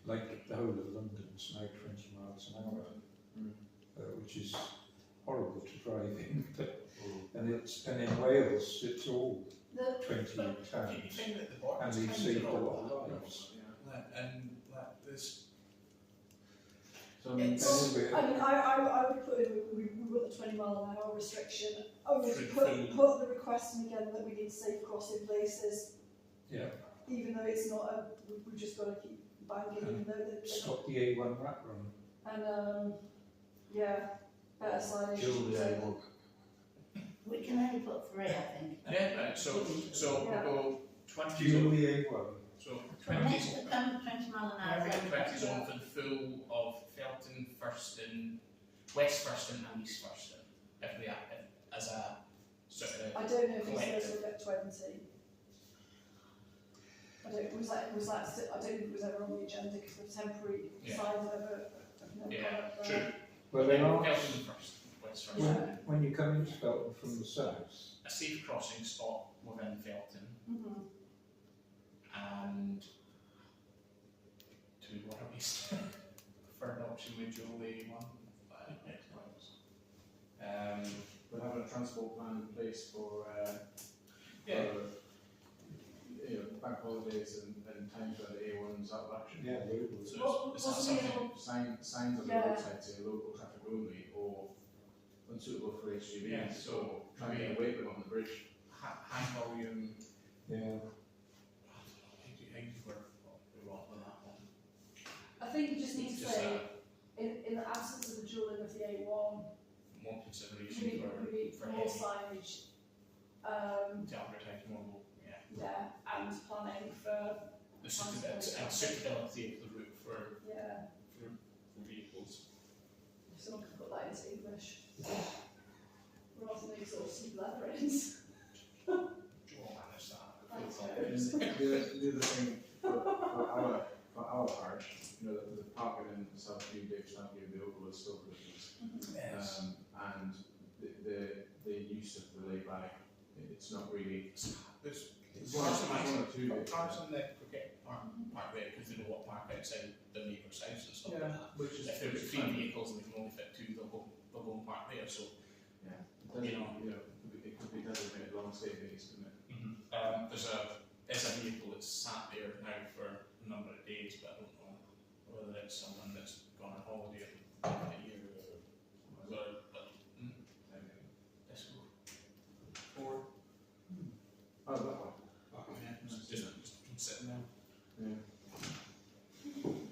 [SPEAKER 3] Like the whole of London's now 20 miles an hour, which is horrible to drive in. And in Wales, it's all
[SPEAKER 5] The,
[SPEAKER 3] 20
[SPEAKER 1] do you
[SPEAKER 3] towns.
[SPEAKER 1] think that the board
[SPEAKER 3] And
[SPEAKER 1] is
[SPEAKER 3] they've
[SPEAKER 1] kind
[SPEAKER 3] saved a
[SPEAKER 1] of
[SPEAKER 3] lot of lives.
[SPEAKER 1] and there's
[SPEAKER 4] So
[SPEAKER 1] It's-
[SPEAKER 3] Anyway,
[SPEAKER 5] I mean, I would put in, we want the 20 mile an hour restriction. I would
[SPEAKER 1] Through
[SPEAKER 5] put the request in again that we need safe crossing places,
[SPEAKER 3] yeah,
[SPEAKER 5] even though it's not a, we've just got to keep banging, even though they're
[SPEAKER 3] stop the A1 rat run.
[SPEAKER 5] and yeah, better signage.
[SPEAKER 6] Julie, A1.
[SPEAKER 2] We can only put 3, I think.
[SPEAKER 1] yeah. Right, so
[SPEAKER 5] Yeah.
[SPEAKER 1] we'll go 20
[SPEAKER 3] Dual the A1.
[SPEAKER 1] So
[SPEAKER 2] From
[SPEAKER 1] 20
[SPEAKER 2] next to come 20 mile an hour.
[SPEAKER 1] Whatever you 20 zone for the full of Felton, Firston, West Firston and East Firston, as a sort of
[SPEAKER 5] I don't know if it
[SPEAKER 1] collective.
[SPEAKER 5] says we'll get 20. I don't, was that, I don't think it was ever on the agenda because the temporary
[SPEAKER 1] Yeah.
[SPEAKER 5] side of it.
[SPEAKER 1] Yeah, true.
[SPEAKER 3] Well, they are,
[SPEAKER 1] Felton first, West Firston.
[SPEAKER 5] Yeah.
[SPEAKER 3] when you come into Felton from the south,
[SPEAKER 1] A safe crossing spot within Felton,
[SPEAKER 5] Mm-hmm.
[SPEAKER 1] and to what are we saying? Preferred option with Julie one.
[SPEAKER 4] We're having a transport plan in place for,
[SPEAKER 1] Yeah.
[SPEAKER 4] for, you know, bank holidays and times when the A1's out of action.
[SPEAKER 3] yeah,
[SPEAKER 1] So is that something?
[SPEAKER 4] Signs on the
[SPEAKER 5] Yeah.
[SPEAKER 4] roadside say local traffic only or unsuitable for HGVs,
[SPEAKER 1] Yeah,
[SPEAKER 4] so try and get away with it on the bridge.
[SPEAKER 1] High volume.
[SPEAKER 3] yeah.
[SPEAKER 1] I think we're wrong on that one.
[SPEAKER 5] I think you just need to
[SPEAKER 1] Just
[SPEAKER 5] say, in the absence of the dualling of the A1,
[SPEAKER 1] more consideration
[SPEAKER 5] we need
[SPEAKER 1] for
[SPEAKER 5] more
[SPEAKER 1] heavy
[SPEAKER 5] signage.
[SPEAKER 1] to advertise more. Yeah.
[SPEAKER 5] Yeah, and planning for,
[SPEAKER 1] The suitability of the route for
[SPEAKER 5] yeah,
[SPEAKER 1] vehicles.
[SPEAKER 5] if someone can put that into English. Rather than exhaustive letterings.
[SPEAKER 1] We'll manage that.
[SPEAKER 5] Thanks,
[SPEAKER 4] And the other thing for our parish, you know, the parking in Southview, Davestown, the Oval is still ridiculous.
[SPEAKER 1] Yes.
[SPEAKER 4] And the use of the lay-by, it's not really.
[SPEAKER 1] There's
[SPEAKER 4] It's one or two days.
[SPEAKER 1] cars in the cricket park there because they know what park outside the neighbour's house and stuff like that.
[SPEAKER 4] Which is.
[SPEAKER 1] If there were 3 vehicles and they can only fit 2, they'll go and park there. So
[SPEAKER 4] It could be designated long stay days, couldn't it?
[SPEAKER 1] there's a vehicle that's sat there now for a number of days, but I don't know whether it's someone that's gone on holiday a year or whatever. But let's go. 4.
[SPEAKER 4] Oh, that one.
[SPEAKER 1] Yeah, just sitting there.
[SPEAKER 4] Yeah.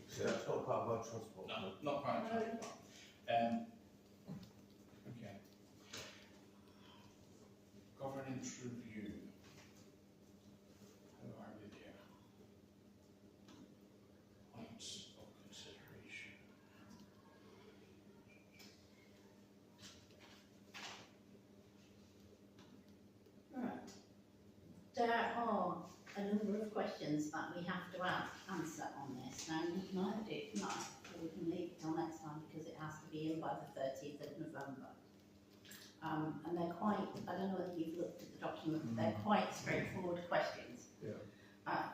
[SPEAKER 6] So that's not part of our transport.
[SPEAKER 1] No, not part of
[SPEAKER 5] No.
[SPEAKER 1] it. Okay. Governance review. How are we there? Points of consideration.
[SPEAKER 2] Right. There are a number of questions that we have to answer on this. Now, we can either do it tonight, or we can leave it till next time because it has to be in by the 30th of November. And they're quite, I don't know whether you've looked at the document, but they're quite straightforward questions.
[SPEAKER 3] Yeah.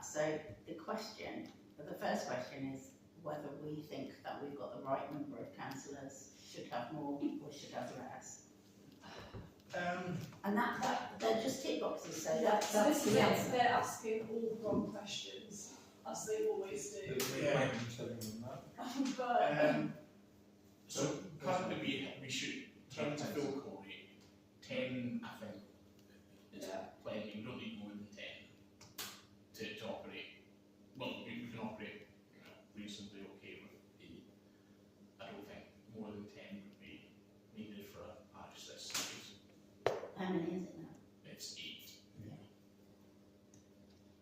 [SPEAKER 2] So the first question is whether we think that we've got the right number of councillors, should have more or should have less. And that they're just tick boxes, so
[SPEAKER 5] Yeah,
[SPEAKER 2] that's
[SPEAKER 5] so this is
[SPEAKER 2] the
[SPEAKER 5] it,
[SPEAKER 2] answer.
[SPEAKER 5] they're asking all the wrong questions, as they always do.
[SPEAKER 1] Yeah.
[SPEAKER 3] Telling them that.
[SPEAKER 5] But,
[SPEAKER 1] So currently we should 10 to full Corey. 10 I think is
[SPEAKER 5] Yeah.
[SPEAKER 1] plenty. We don't need more than 10 to operate. Well, we can operate reasonably okay with 8. I don't think more than 10 would be needed for a parish this size.
[SPEAKER 2] How many is it now?
[SPEAKER 1] It's 8.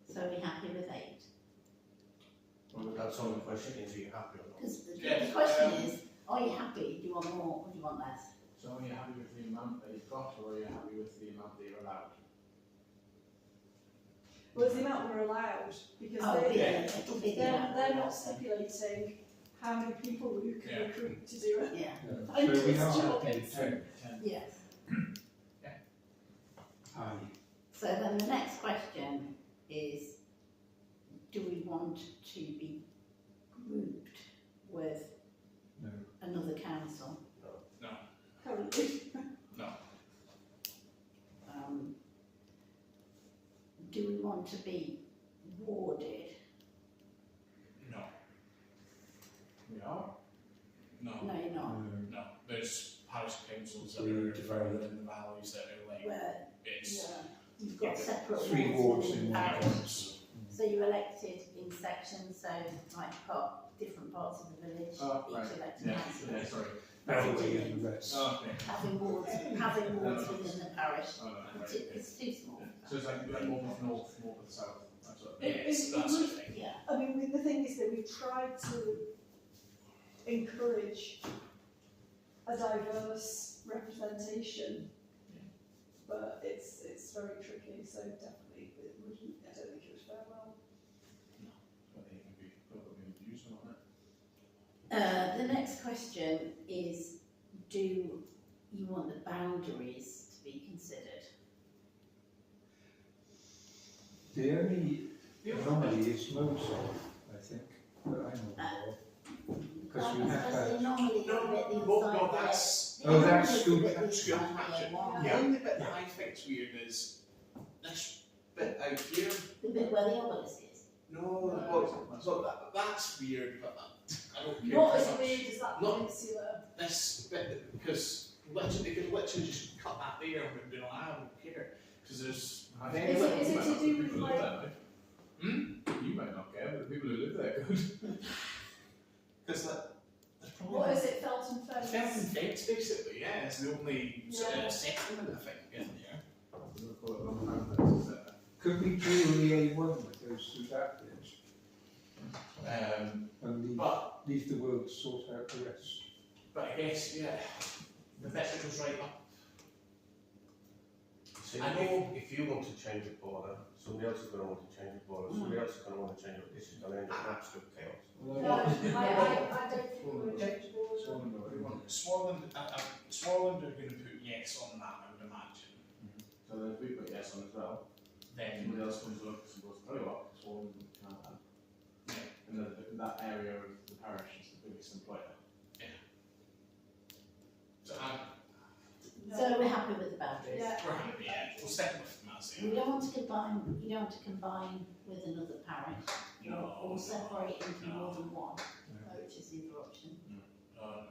[SPEAKER 2] So are we happy with 8?
[SPEAKER 6] Well, that's on the question, is are you happy or not?
[SPEAKER 2] Because the
[SPEAKER 1] Yes,
[SPEAKER 2] question is, are you happy? Do you want more or do you want less?
[SPEAKER 4] So are you happy with the amount that you've got, or are you happy with the amount that you're allowed?
[SPEAKER 5] well, it's the amount we're allowed, because
[SPEAKER 2] Oh,
[SPEAKER 5] they,
[SPEAKER 2] it'll be the amount.
[SPEAKER 5] they're not stipulating how many people we can
[SPEAKER 1] Yeah.
[SPEAKER 5] recruit to do it.
[SPEAKER 2] Yeah,
[SPEAKER 3] Yeah.
[SPEAKER 5] I
[SPEAKER 3] So we
[SPEAKER 5] just
[SPEAKER 3] are
[SPEAKER 5] job
[SPEAKER 3] happy
[SPEAKER 5] it.
[SPEAKER 3] with 10.
[SPEAKER 2] yes.
[SPEAKER 3] Aye.
[SPEAKER 2] So then the next question is, do we want to be grouped with
[SPEAKER 3] No.
[SPEAKER 2] another council?
[SPEAKER 1] No,
[SPEAKER 5] Currently.
[SPEAKER 1] no.
[SPEAKER 2] Do we want to be warded?
[SPEAKER 1] No.
[SPEAKER 4] We are.
[SPEAKER 1] No.
[SPEAKER 2] No, you're not.
[SPEAKER 1] No. There's parish councils that
[SPEAKER 3] Three
[SPEAKER 1] are
[SPEAKER 3] to
[SPEAKER 1] further
[SPEAKER 3] five.
[SPEAKER 1] in the valleys that are like
[SPEAKER 2] Where
[SPEAKER 1] it's
[SPEAKER 2] you've got separate
[SPEAKER 3] 3
[SPEAKER 2] wards
[SPEAKER 3] wards
[SPEAKER 2] within
[SPEAKER 3] in
[SPEAKER 2] the
[SPEAKER 3] one
[SPEAKER 2] parish.
[SPEAKER 3] council.
[SPEAKER 2] So you're elected in sections, so like different parts of the village,
[SPEAKER 4] Oh, right.
[SPEAKER 2] each elected
[SPEAKER 4] Yeah,
[SPEAKER 2] councillor.
[SPEAKER 4] yeah, sorry.
[SPEAKER 3] Elderly and the rest.
[SPEAKER 4] Oh, okay.
[SPEAKER 2] Having wards within the parish.
[SPEAKER 4] Oh, no, right,
[SPEAKER 2] It's,
[SPEAKER 4] okay.
[SPEAKER 2] it's too small.
[SPEAKER 4] So it's like Bournemouth North, North and South, that sort of
[SPEAKER 1] Yes,
[SPEAKER 5] it
[SPEAKER 1] that's the
[SPEAKER 5] would-
[SPEAKER 1] thing.
[SPEAKER 2] Yeah,
[SPEAKER 5] I mean, the thing is that we've tried to encourage a diverse representation, but it's very tricky, so definitely it wouldn't, I don't think it would fare well.
[SPEAKER 4] But they can be, got to be views on it.
[SPEAKER 2] the next question is, do you want the boundaries to be considered?
[SPEAKER 3] The only anomaly is Mosul, I think, that I know of. Because we have
[SPEAKER 2] That's the
[SPEAKER 3] had,
[SPEAKER 2] anomaly bit the
[SPEAKER 1] No,
[SPEAKER 2] inside
[SPEAKER 1] no,
[SPEAKER 2] there.
[SPEAKER 1] that's,
[SPEAKER 2] The
[SPEAKER 3] Oh, that's
[SPEAKER 2] anomaly
[SPEAKER 3] school-
[SPEAKER 2] bit the
[SPEAKER 1] that's school
[SPEAKER 2] inside there,
[SPEAKER 1] patch.
[SPEAKER 2] one.
[SPEAKER 1] the only bit that I think's weird is this bit out here.
[SPEAKER 2] The bit where the obelisk is.
[SPEAKER 1] No, well, so that's weird, but I don't care.
[SPEAKER 5] Not
[SPEAKER 1] too
[SPEAKER 5] as
[SPEAKER 1] much.
[SPEAKER 5] weird as that
[SPEAKER 1] Not-
[SPEAKER 5] peninsula.
[SPEAKER 1] This bit, because literally, they could literally just cut that there and we'd be like, I don't care. Because there's.
[SPEAKER 4] I
[SPEAKER 5] Is
[SPEAKER 4] think
[SPEAKER 5] it-
[SPEAKER 4] that
[SPEAKER 5] is it
[SPEAKER 4] might
[SPEAKER 5] to
[SPEAKER 4] not-
[SPEAKER 5] do
[SPEAKER 4] the
[SPEAKER 5] with,
[SPEAKER 4] people who
[SPEAKER 5] like-
[SPEAKER 4] live there, you might not care, but the people who live there could.
[SPEAKER 1] Because there's probably.
[SPEAKER 5] What is it, Felton Fence?
[SPEAKER 1] Felton Fence, basically, yeah, it's the only sort
[SPEAKER 5] Yeah.
[SPEAKER 1] of settlement, I think, in there.
[SPEAKER 4] We'll call it long time fences there.
[SPEAKER 3] could we do the A1 that goes through that bit and
[SPEAKER 1] But,
[SPEAKER 3] leave the world to sort out the rest?
[SPEAKER 1] I guess, yeah, the bit that goes right up.
[SPEAKER 6] See,
[SPEAKER 1] I know-
[SPEAKER 6] if you want to change a border, somebody else is going to want to change a border, somebody else is going to want to change it, this is going to end up in absolute chaos.
[SPEAKER 5] No, I don't think we would change the border.
[SPEAKER 1] Swarland, Swarland are going to put yes on that, I would imagine.
[SPEAKER 4] So then if we put yes on as well,
[SPEAKER 1] Then,
[SPEAKER 4] somebody else comes along and goes, tell you what, it's all we can't have.
[SPEAKER 1] yeah,
[SPEAKER 4] And then that area of the parish is the biggest employer.
[SPEAKER 1] so
[SPEAKER 5] No.
[SPEAKER 2] So we're happy with the boundaries?
[SPEAKER 5] Yeah.
[SPEAKER 1] we're happy, yeah, we'll stick with them as
[SPEAKER 2] We don't want to combine, you don't want to combine with another parish,
[SPEAKER 1] No,
[SPEAKER 2] or separate into
[SPEAKER 1] no.
[SPEAKER 2] more than one, which is the other option.
[SPEAKER 1] no.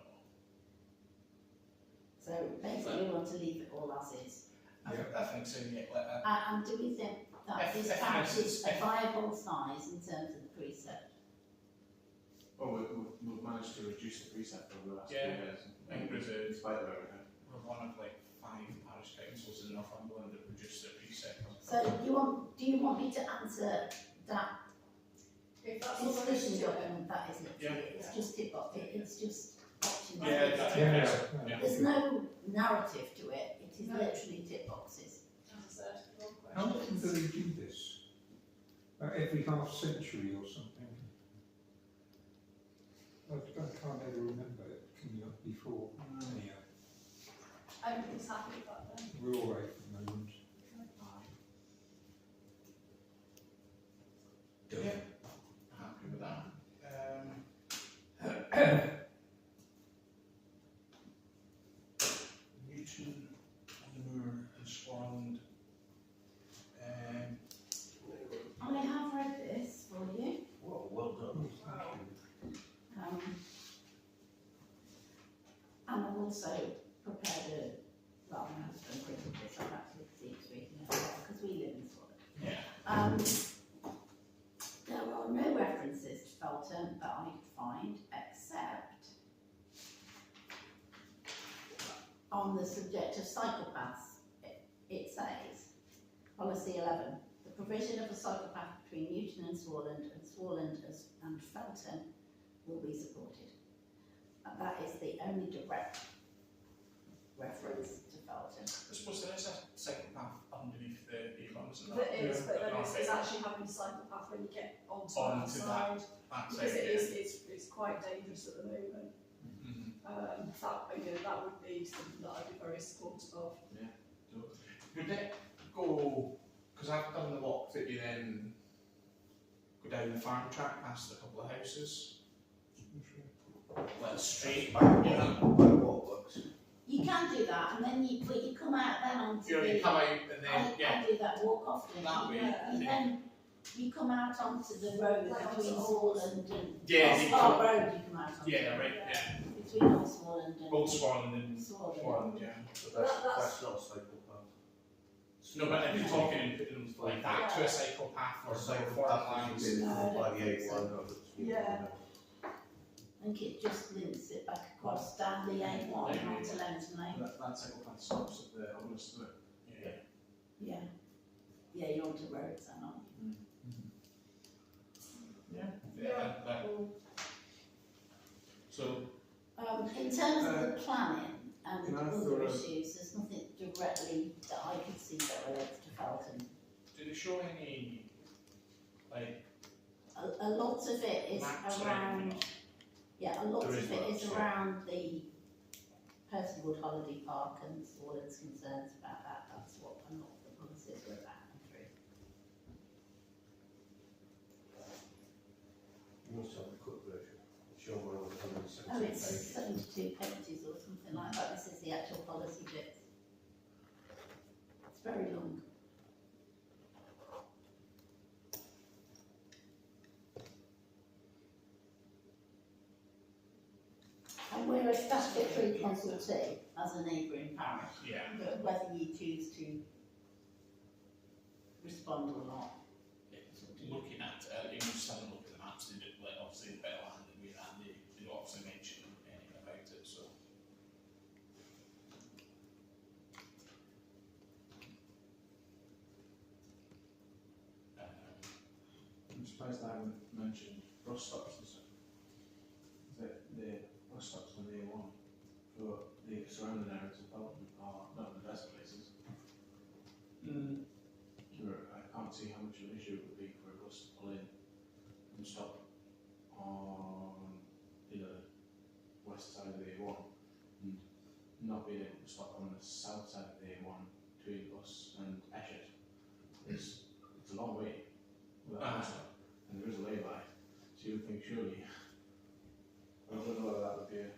[SPEAKER 2] So basically, we want to leave it all as is.
[SPEAKER 1] I think so, yeah, like,
[SPEAKER 2] And do we think that
[SPEAKER 1] If-
[SPEAKER 2] this
[SPEAKER 1] if
[SPEAKER 2] parish
[SPEAKER 1] it's-
[SPEAKER 2] is a viable size in terms of the precept?
[SPEAKER 4] Well, we've managed to reduce the precept over the last few
[SPEAKER 1] Yeah.
[SPEAKER 4] years.
[SPEAKER 1] I think there's a-
[SPEAKER 4] In spite of everything.
[SPEAKER 1] we're one of like 5 parish councils in Northumberland that produce their precept.
[SPEAKER 2] So do you want me to answer that
[SPEAKER 5] If that's all there is
[SPEAKER 2] discussion
[SPEAKER 5] to it.
[SPEAKER 2] document, that isn't it?
[SPEAKER 1] Yeah.
[SPEAKER 2] It's just tip box, it's just options.
[SPEAKER 1] Yeah, that-
[SPEAKER 3] Yeah.
[SPEAKER 2] There's no narrative to it, it is
[SPEAKER 5] No.
[SPEAKER 2] literally tip boxes.
[SPEAKER 5] As I said, wrong
[SPEAKER 3] How often
[SPEAKER 5] questions.
[SPEAKER 3] do they do this? Every half century or something? I can't ever remember it coming up before. Anyhow,
[SPEAKER 5] Everything's happy with that then.
[SPEAKER 3] we're all right for the moment.
[SPEAKER 1] Yeah, happy with that. Newton, Moor and Swarland.
[SPEAKER 2] I have read this for you,
[SPEAKER 6] Well, well done.
[SPEAKER 2] and I've also prepared well, my husband printed this, I've actually seen reading it because we live in Swarland.
[SPEAKER 1] Yeah.
[SPEAKER 2] There are no references to Felton that I could find, except on the subject of psychopaths. It says, policy 11, the provision of a psychopath between Newton and Swarland and Felton will be supported. And that is the only direct reference to Felton.
[SPEAKER 1] I suppose there is a psychopath underneath the Avon, isn't
[SPEAKER 5] There
[SPEAKER 1] there?
[SPEAKER 5] is, but then
[SPEAKER 1] Yeah,
[SPEAKER 5] it's actually having a psychopath when you get onto that
[SPEAKER 1] Onto
[SPEAKER 5] side.
[SPEAKER 1] That's
[SPEAKER 5] Because
[SPEAKER 1] it,
[SPEAKER 5] it is, it's quite dangerous at the moment.
[SPEAKER 1] Mhm.
[SPEAKER 5] That would be something that I'd be very supportive of.
[SPEAKER 1] Would it go, because I've done the walk that you then go down the farm track past a couple of houses, like straight,
[SPEAKER 6] By
[SPEAKER 1] you know,
[SPEAKER 6] what works.
[SPEAKER 2] You can do that, and then you come out then onto
[SPEAKER 1] you know, you
[SPEAKER 2] the,
[SPEAKER 1] come out and then, yeah,
[SPEAKER 2] I do that walk often.
[SPEAKER 1] That way,
[SPEAKER 2] You then, you come out onto the road
[SPEAKER 5] Like
[SPEAKER 2] between
[SPEAKER 5] onto
[SPEAKER 2] Swarland and,
[SPEAKER 1] Yeah, you
[SPEAKER 2] Star
[SPEAKER 1] come-
[SPEAKER 2] Road you come out onto.
[SPEAKER 1] yeah, right, yeah,
[SPEAKER 2] Between Old Swarland and.
[SPEAKER 1] Old Swarland and
[SPEAKER 2] Swarland.
[SPEAKER 1] Swarland, yeah.
[SPEAKER 6] But
[SPEAKER 5] That's-
[SPEAKER 6] that's not a psychopath.
[SPEAKER 1] No, but if you're talking and putting them like that to a psychopath or
[SPEAKER 6] Or
[SPEAKER 1] foreign
[SPEAKER 6] psychopath
[SPEAKER 1] lines,
[SPEAKER 6] is
[SPEAKER 2] No, I don't
[SPEAKER 6] by the
[SPEAKER 2] think so.
[SPEAKER 6] A1 or the.
[SPEAKER 5] Yeah.
[SPEAKER 2] I think it just links it back across down the A1 onto Lenton Lane.
[SPEAKER 4] That psychopath stops at the obelisk, doesn't it?
[SPEAKER 1] yeah.
[SPEAKER 2] Yeah. Yeah, you're onto roads then, aren't you?
[SPEAKER 4] So,
[SPEAKER 2] In terms of the planning and
[SPEAKER 4] Can I
[SPEAKER 2] other
[SPEAKER 4] throw a-
[SPEAKER 2] issues, there's nothing directly that I could see that relates to Felton.
[SPEAKER 1] Do they show any, like,
[SPEAKER 2] A lot of it is
[SPEAKER 1] maps or
[SPEAKER 2] around,
[SPEAKER 1] anything?
[SPEAKER 2] yeah, a lot
[SPEAKER 6] There
[SPEAKER 2] of
[SPEAKER 6] is
[SPEAKER 2] it
[SPEAKER 6] maps,
[SPEAKER 2] is
[SPEAKER 6] yeah.
[SPEAKER 2] around the Personwood Holiday Park and Swarland's concerns about that. That's what a lot of the policies were about and through.
[SPEAKER 6] You must have the cut version. Show one of the
[SPEAKER 2] Oh,
[SPEAKER 6] 117
[SPEAKER 2] it's
[SPEAKER 6] pages.
[SPEAKER 2] 72 pages or something like that. This is the actual policy bit. It's very long. And we're a statutory consultee as a neighbouring parish,
[SPEAKER 1] Yeah.
[SPEAKER 2] but whether you choose to respond or not. it's up to you.
[SPEAKER 1] Looking at, you must have a look at the maps, they do, like, obviously the bit of land that we're at, they don't obviously mention anything about it, so.
[SPEAKER 4] I'm surprised I haven't mentioned bus stops and stuff. The bus stops on the A1 for the surrounding areas of Felton are not the best places. I can't see how much of an issue it would be for a bus to pull in and stop on the west side of the A1 and not being able to stop on the south side of the A1 between us and Eshet. It's a long way without a stop, and there is a lay-by, so you would think surely, I don't know whether that would be a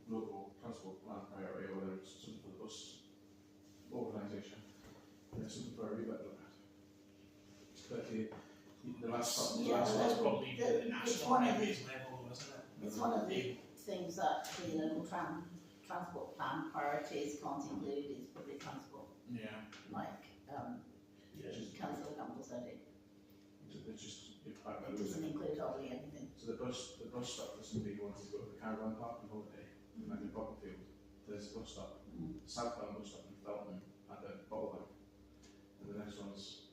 [SPEAKER 4] local transport plan priority or whether it's something for the bus organisation. It's something for everybody to look at. But the last stop, the
[SPEAKER 2] Yeah,
[SPEAKER 4] last
[SPEAKER 2] well,
[SPEAKER 4] stop,
[SPEAKER 1] Probably
[SPEAKER 2] the-
[SPEAKER 1] the
[SPEAKER 2] it's
[SPEAKER 1] national
[SPEAKER 2] one of the-
[SPEAKER 1] highways level, wasn't it?
[SPEAKER 2] It's one of the things that the local transport plan priorities can't include is public transport,
[SPEAKER 1] Yeah.
[SPEAKER 2] like,
[SPEAKER 6] Yeah.
[SPEAKER 2] Councillor Campbell said it.
[SPEAKER 4] it's just, it's quite
[SPEAKER 2] It
[SPEAKER 4] bad,
[SPEAKER 2] doesn't
[SPEAKER 4] isn't it?
[SPEAKER 2] include hardly anything.
[SPEAKER 4] So the bus stop for somebody who wants to go to the caravan park on holiday, like in Bottenfield, there's a bus stop.
[SPEAKER 2] Mm.
[SPEAKER 4] The southbound bus stop in Felton at the Bottlebank. And the next one's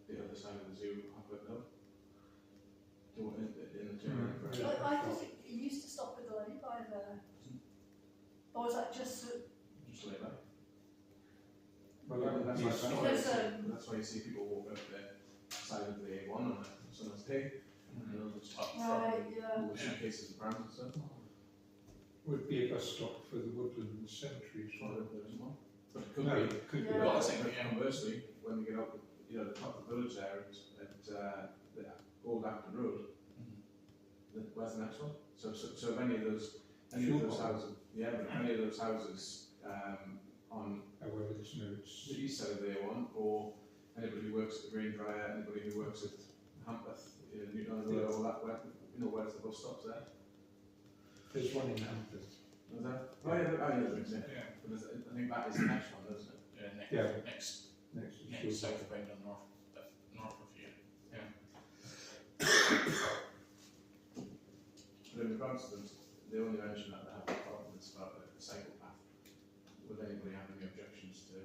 [SPEAKER 4] the other side of the zoo, up at Hill. In the two.
[SPEAKER 5] I thought it used to stop with the lay-by there. Or was that just,
[SPEAKER 4] Just lay by.
[SPEAKER 3] Well, that would
[SPEAKER 4] That's
[SPEAKER 3] be
[SPEAKER 4] why,
[SPEAKER 5] Because,
[SPEAKER 4] that's why you see people walk up the side of the A1 on a summer's day, and they'll just up
[SPEAKER 5] right,
[SPEAKER 4] from
[SPEAKER 5] yeah.
[SPEAKER 4] all the suitcases and prams and stuff.
[SPEAKER 3] would be a bus stop for the woodland cemetery as
[SPEAKER 4] Well,
[SPEAKER 3] well.
[SPEAKER 4] there isn't one. But it could
[SPEAKER 3] No,
[SPEAKER 4] be.
[SPEAKER 3] it could be.
[SPEAKER 5] Yeah.
[SPEAKER 1] Well, I think, yeah.
[SPEAKER 4] Conversely, when you get up, the top of the village there at the Old Acton Road, where's the next one? So if any of those houses, yeah, but if any of those houses on
[SPEAKER 3] However, there's no,
[SPEAKER 4] the
[SPEAKER 3] it's,
[SPEAKER 4] east side of the A1, or anybody who works at the Green Dryer, anybody who works at Hampeth, Newton on the Road, all that, where's the bus stops there?
[SPEAKER 3] there's one in Hampton.
[SPEAKER 4] Was there? Oh yeah, there is, yeah.
[SPEAKER 1] Yeah.
[SPEAKER 4] But I think that is the next one, isn't it?
[SPEAKER 1] Yeah,
[SPEAKER 3] Yeah.
[SPEAKER 1] next,
[SPEAKER 3] Next to
[SPEAKER 1] next
[SPEAKER 3] Swarland.
[SPEAKER 1] southbound and north of you.
[SPEAKER 4] But in regards to them, they only mention that they have a problem with the cycle path. Would anybody have any objections to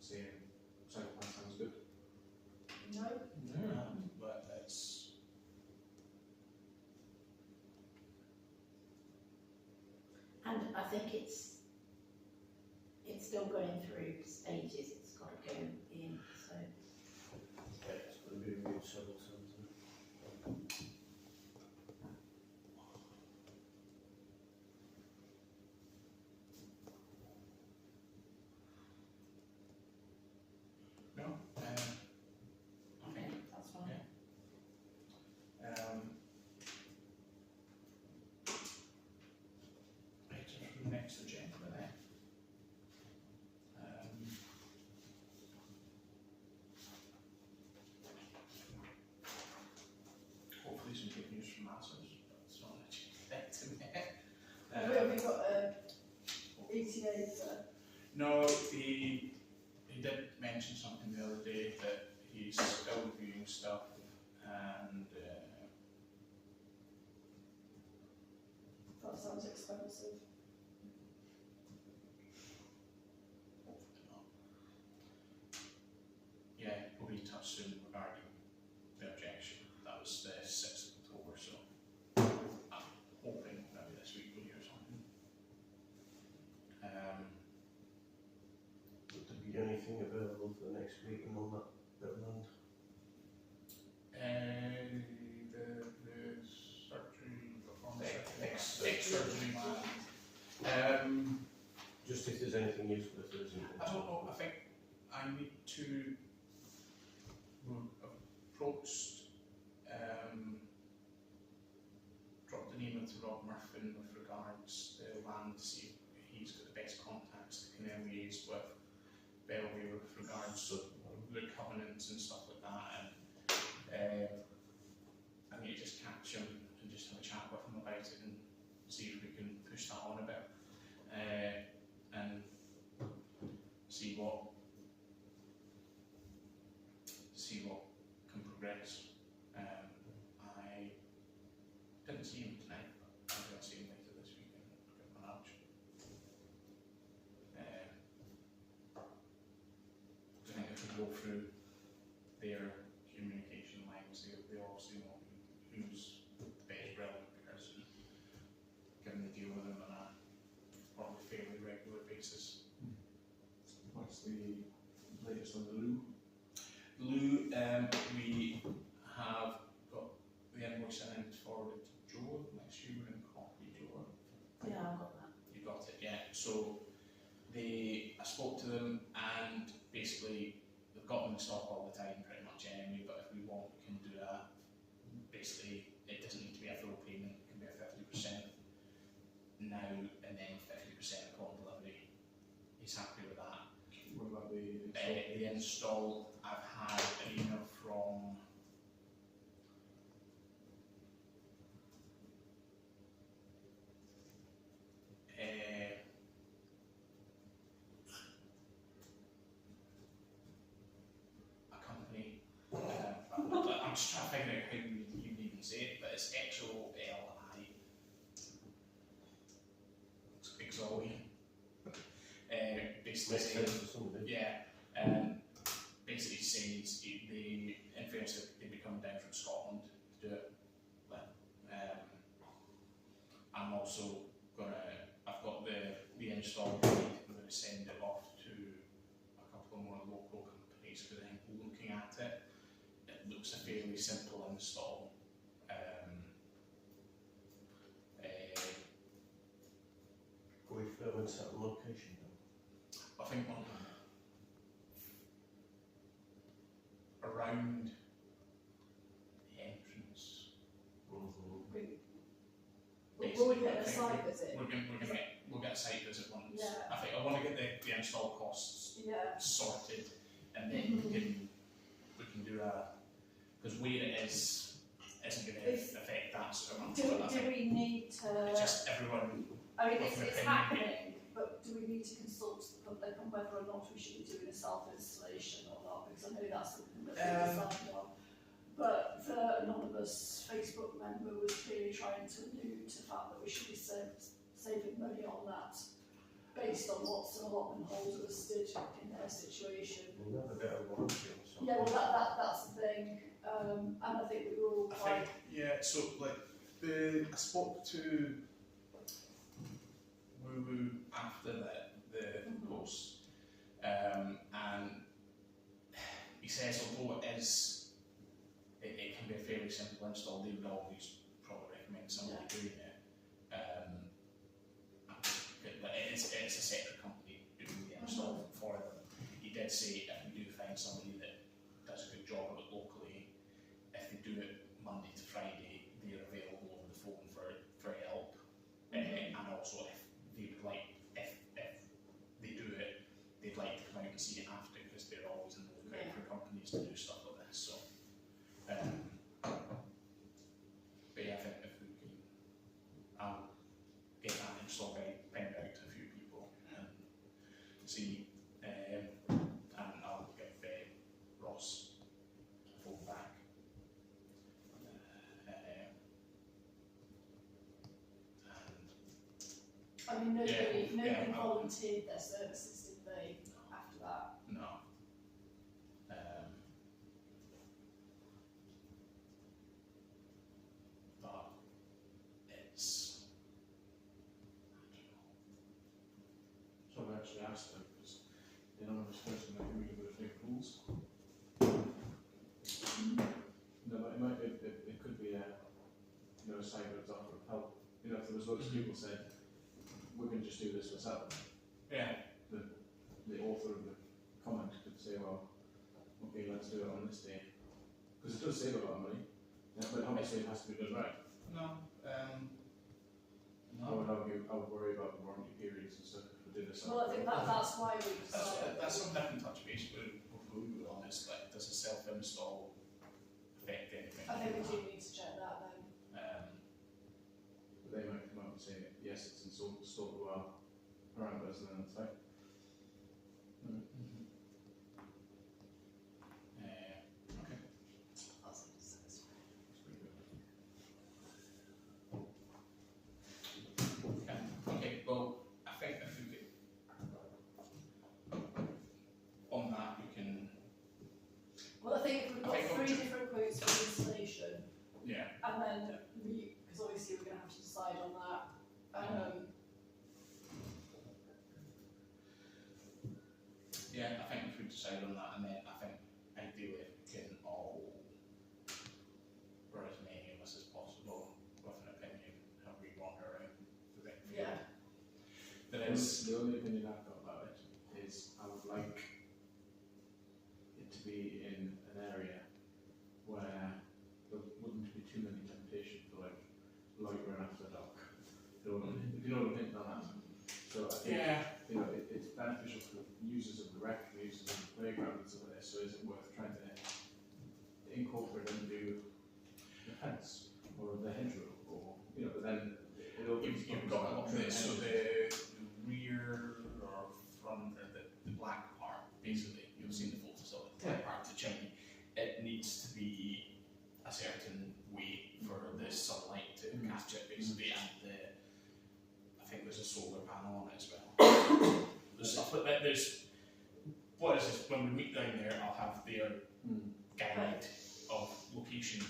[SPEAKER 4] saying cycle path sounds good?
[SPEAKER 5] No.
[SPEAKER 1] No, but it's,
[SPEAKER 2] And I think it's still going through stages, it's got to go in, so.
[SPEAKER 6] Yeah, it's going to be reviewed several times. Isn't it?
[SPEAKER 1] no,
[SPEAKER 2] Okay, that's fine.
[SPEAKER 1] Items from the next agenda then. Hopefully some good news from Masters, but it's not actually affecting it.
[SPEAKER 5] Have we got ETA for?
[SPEAKER 1] No, he did mention something the other day that he's still reviewing stuff and
[SPEAKER 5] That sounds expensive.
[SPEAKER 1] yeah, we'll be in touch soon regarding the objection. That was the 6th of
[SPEAKER 6] anything available for the next meeting on that bit of land?
[SPEAKER 1] The surgery,
[SPEAKER 6] Ex-surgery.
[SPEAKER 1] man.
[SPEAKER 6] Just if there's anything useful, if there isn't.
[SPEAKER 1] I don't know, I think I need to, we've approached, dropped an email to Rob Murphy with regards to land to see if he's got the best contacts that can then liaise with Bellway with regards to the covenants and stuff like that, and I need to just catch him and just have a chat with him about it and see if we can push that on a bit, and see what can progress. I didn't see him tonight, but I'm going to see him later this week and give him a nudge. I think if we go through their communication lines, they obviously know who's the best relevant person, given the deal with them on a probably fairly regular basis.
[SPEAKER 4] What's the latest on the loo?
[SPEAKER 1] Lou, we have got the invoice in forwarded to Joe, make sure you're in copy, Joe.
[SPEAKER 2] Yeah, I've got that.
[SPEAKER 1] You got it, yeah. So I spoke to them and basically they've got them in stock all the time pretty much anyway, but if we want we can do basically it doesn't need to be a full payment, it can be a 50% now and then 50% upon delivery. He's happy with that.
[SPEAKER 4] What about the
[SPEAKER 1] The install, I've had an email from a company, I'm just trying to figure out how you even say it, but it's XOLI, Exoli, basically
[SPEAKER 6] Makes sense for somebody.
[SPEAKER 1] yeah, basically says the in fairness they'd be coming down from Scotland to do it. But, I'm also I've got the install guide, I'm going to send it off to a couple of more local companies because I think looking at it, it looks a fairly simple install.
[SPEAKER 6] Go further and set a location though.
[SPEAKER 1] I think around the entrance.
[SPEAKER 5] Will we get a site visit?
[SPEAKER 1] We'll get a site visit once.
[SPEAKER 5] Yeah.
[SPEAKER 1] I think I want to get the install costs
[SPEAKER 5] Yeah.
[SPEAKER 1] sorted, and then we can do because where it is isn't going to affect that so much. But I
[SPEAKER 5] Do
[SPEAKER 1] think
[SPEAKER 5] we need to?
[SPEAKER 1] it's just everyone.
[SPEAKER 5] I mean, it's happening, but do we need to consult the public on whether or not we should be doing a self-installation or not? Because I know that's something that we decided on. But the anonymous Facebook member was clearly trying to allude to the fact that we should be saving money on that, based on what some allotment holders did in their situation.
[SPEAKER 6] We'll have a bit of warranty on something.
[SPEAKER 5] Yeah, well, that's the thing, and I think we were all
[SPEAKER 1] I
[SPEAKER 5] quite.
[SPEAKER 1] think so like I spoke to Woo Woo after the post, and he says although it can be a fairly simple install, they would always probably recommend somebody doing it. But it's a separate company doing the install for them. He did say if we do find somebody that does a good job of it locally, if they do it Monday to Friday, they're available over the phone for help. And also if they would like, if they do it, they'd like to come out and see it after because they're always in the lookout for companies to do stuff like this. So. But yeah, I think if we can, I'll get that install guide penned out to a few people and see, and I'll give Ross a phone back.
[SPEAKER 5] I mean, nobody
[SPEAKER 1] Yeah,
[SPEAKER 5] volunteered their services, did they, after that?
[SPEAKER 1] No. But it's, I don't know.
[SPEAKER 4] So I actually asked them because anonymous person might be really good at big pools. No, but it could be a, you know, a side of offer of help. You know, if there was loads of people said, we're going to just do this ourselves,
[SPEAKER 1] Yeah.
[SPEAKER 4] the author of the comment could say, well, okay, let's do it on this day. Because it does save a lot of money, but obviously it has to be done right.
[SPEAKER 1] No.
[SPEAKER 4] I would argue, I would worry about the warranty periods and stuff if we did this.
[SPEAKER 5] Well, I think that's why we decided.
[SPEAKER 1] That's something I can touch base with Blue on, is like, does a self-install affect anything?
[SPEAKER 5] I think we do need to check that then.
[SPEAKER 4] But they might come up and say, yes, it's installed to our parameters, and then it's like,
[SPEAKER 1] Okay. Okay, well, I think if we could, on that, we can,
[SPEAKER 5] Well, I think if we've got
[SPEAKER 1] I think
[SPEAKER 5] three different quotes for the installation,
[SPEAKER 1] yeah,
[SPEAKER 5] and then because obviously we're going to have to decide on that.
[SPEAKER 1] yeah, I think if we decide on that, and then I think ideally if we can all, or as many of us as possible, with an opinion, how we wander around the thing.
[SPEAKER 5] Yeah.
[SPEAKER 1] There is,
[SPEAKER 4] the only opinion I've got about it is I would like it to be in an area where there wouldn't be too many temptation for like loitering after dark. You know, if you know what I'm thinking on that. So I think, you know, it's beneficial for users of the rec, users of the playground and stuff like this. So is it worth trying to incorporate into the fence or the hedgerow, or you know? But then it opens.
[SPEAKER 1] you've got a lot of it, so the rear or front, or the black part, basically, you've seen the photos of it, the black part of the chimney, it needs to be a certain way for the sunlight to catch it, basically, and I think there's a solar panel on it as well. There's stuff like that. What is this? When we meet down there, I'll have their guide of location,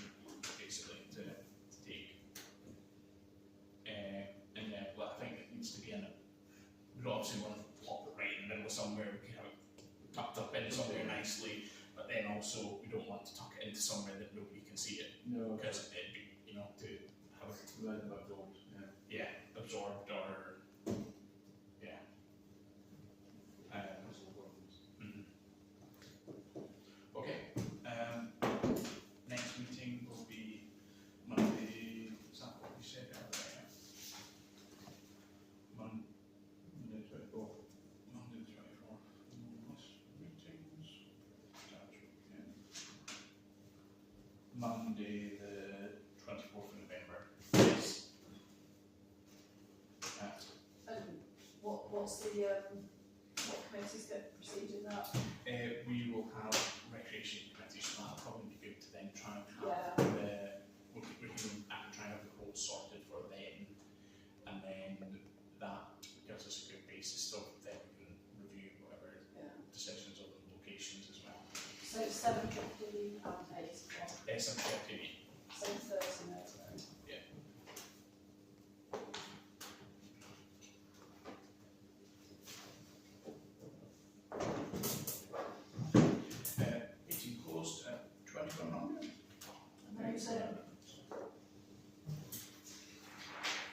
[SPEAKER 1] basically, to take. And yeah, well, I think it needs to be in a. We don't obviously want to plop it right in the middle of somewhere. We can have it tucked up into somewhere nicely, but then also we don't want to tuck it into somewhere that nobody can see it,
[SPEAKER 4] No,
[SPEAKER 1] because it'd be, you know, to have it
[SPEAKER 4] absorbed. Yeah.
[SPEAKER 1] absorbed or yeah. Okay. Next meeting will be Monday. Is that what we said earlier? Monday 24th. Monday the 24th. Meetings. Monday the 24th of November. Yes.
[SPEAKER 5] What's the what committees get proceed in that?
[SPEAKER 1] We will have recreation committees, so that'll probably be good to then try and have
[SPEAKER 5] Yeah.
[SPEAKER 1] we can try and have the roles sorted for them, and then that gives us a good basis of then we can review whatever decisions on the locations as well.
[SPEAKER 5] So it's 7:50 and 8 o'clock.
[SPEAKER 1] SM50.
[SPEAKER 5] 7:30 now.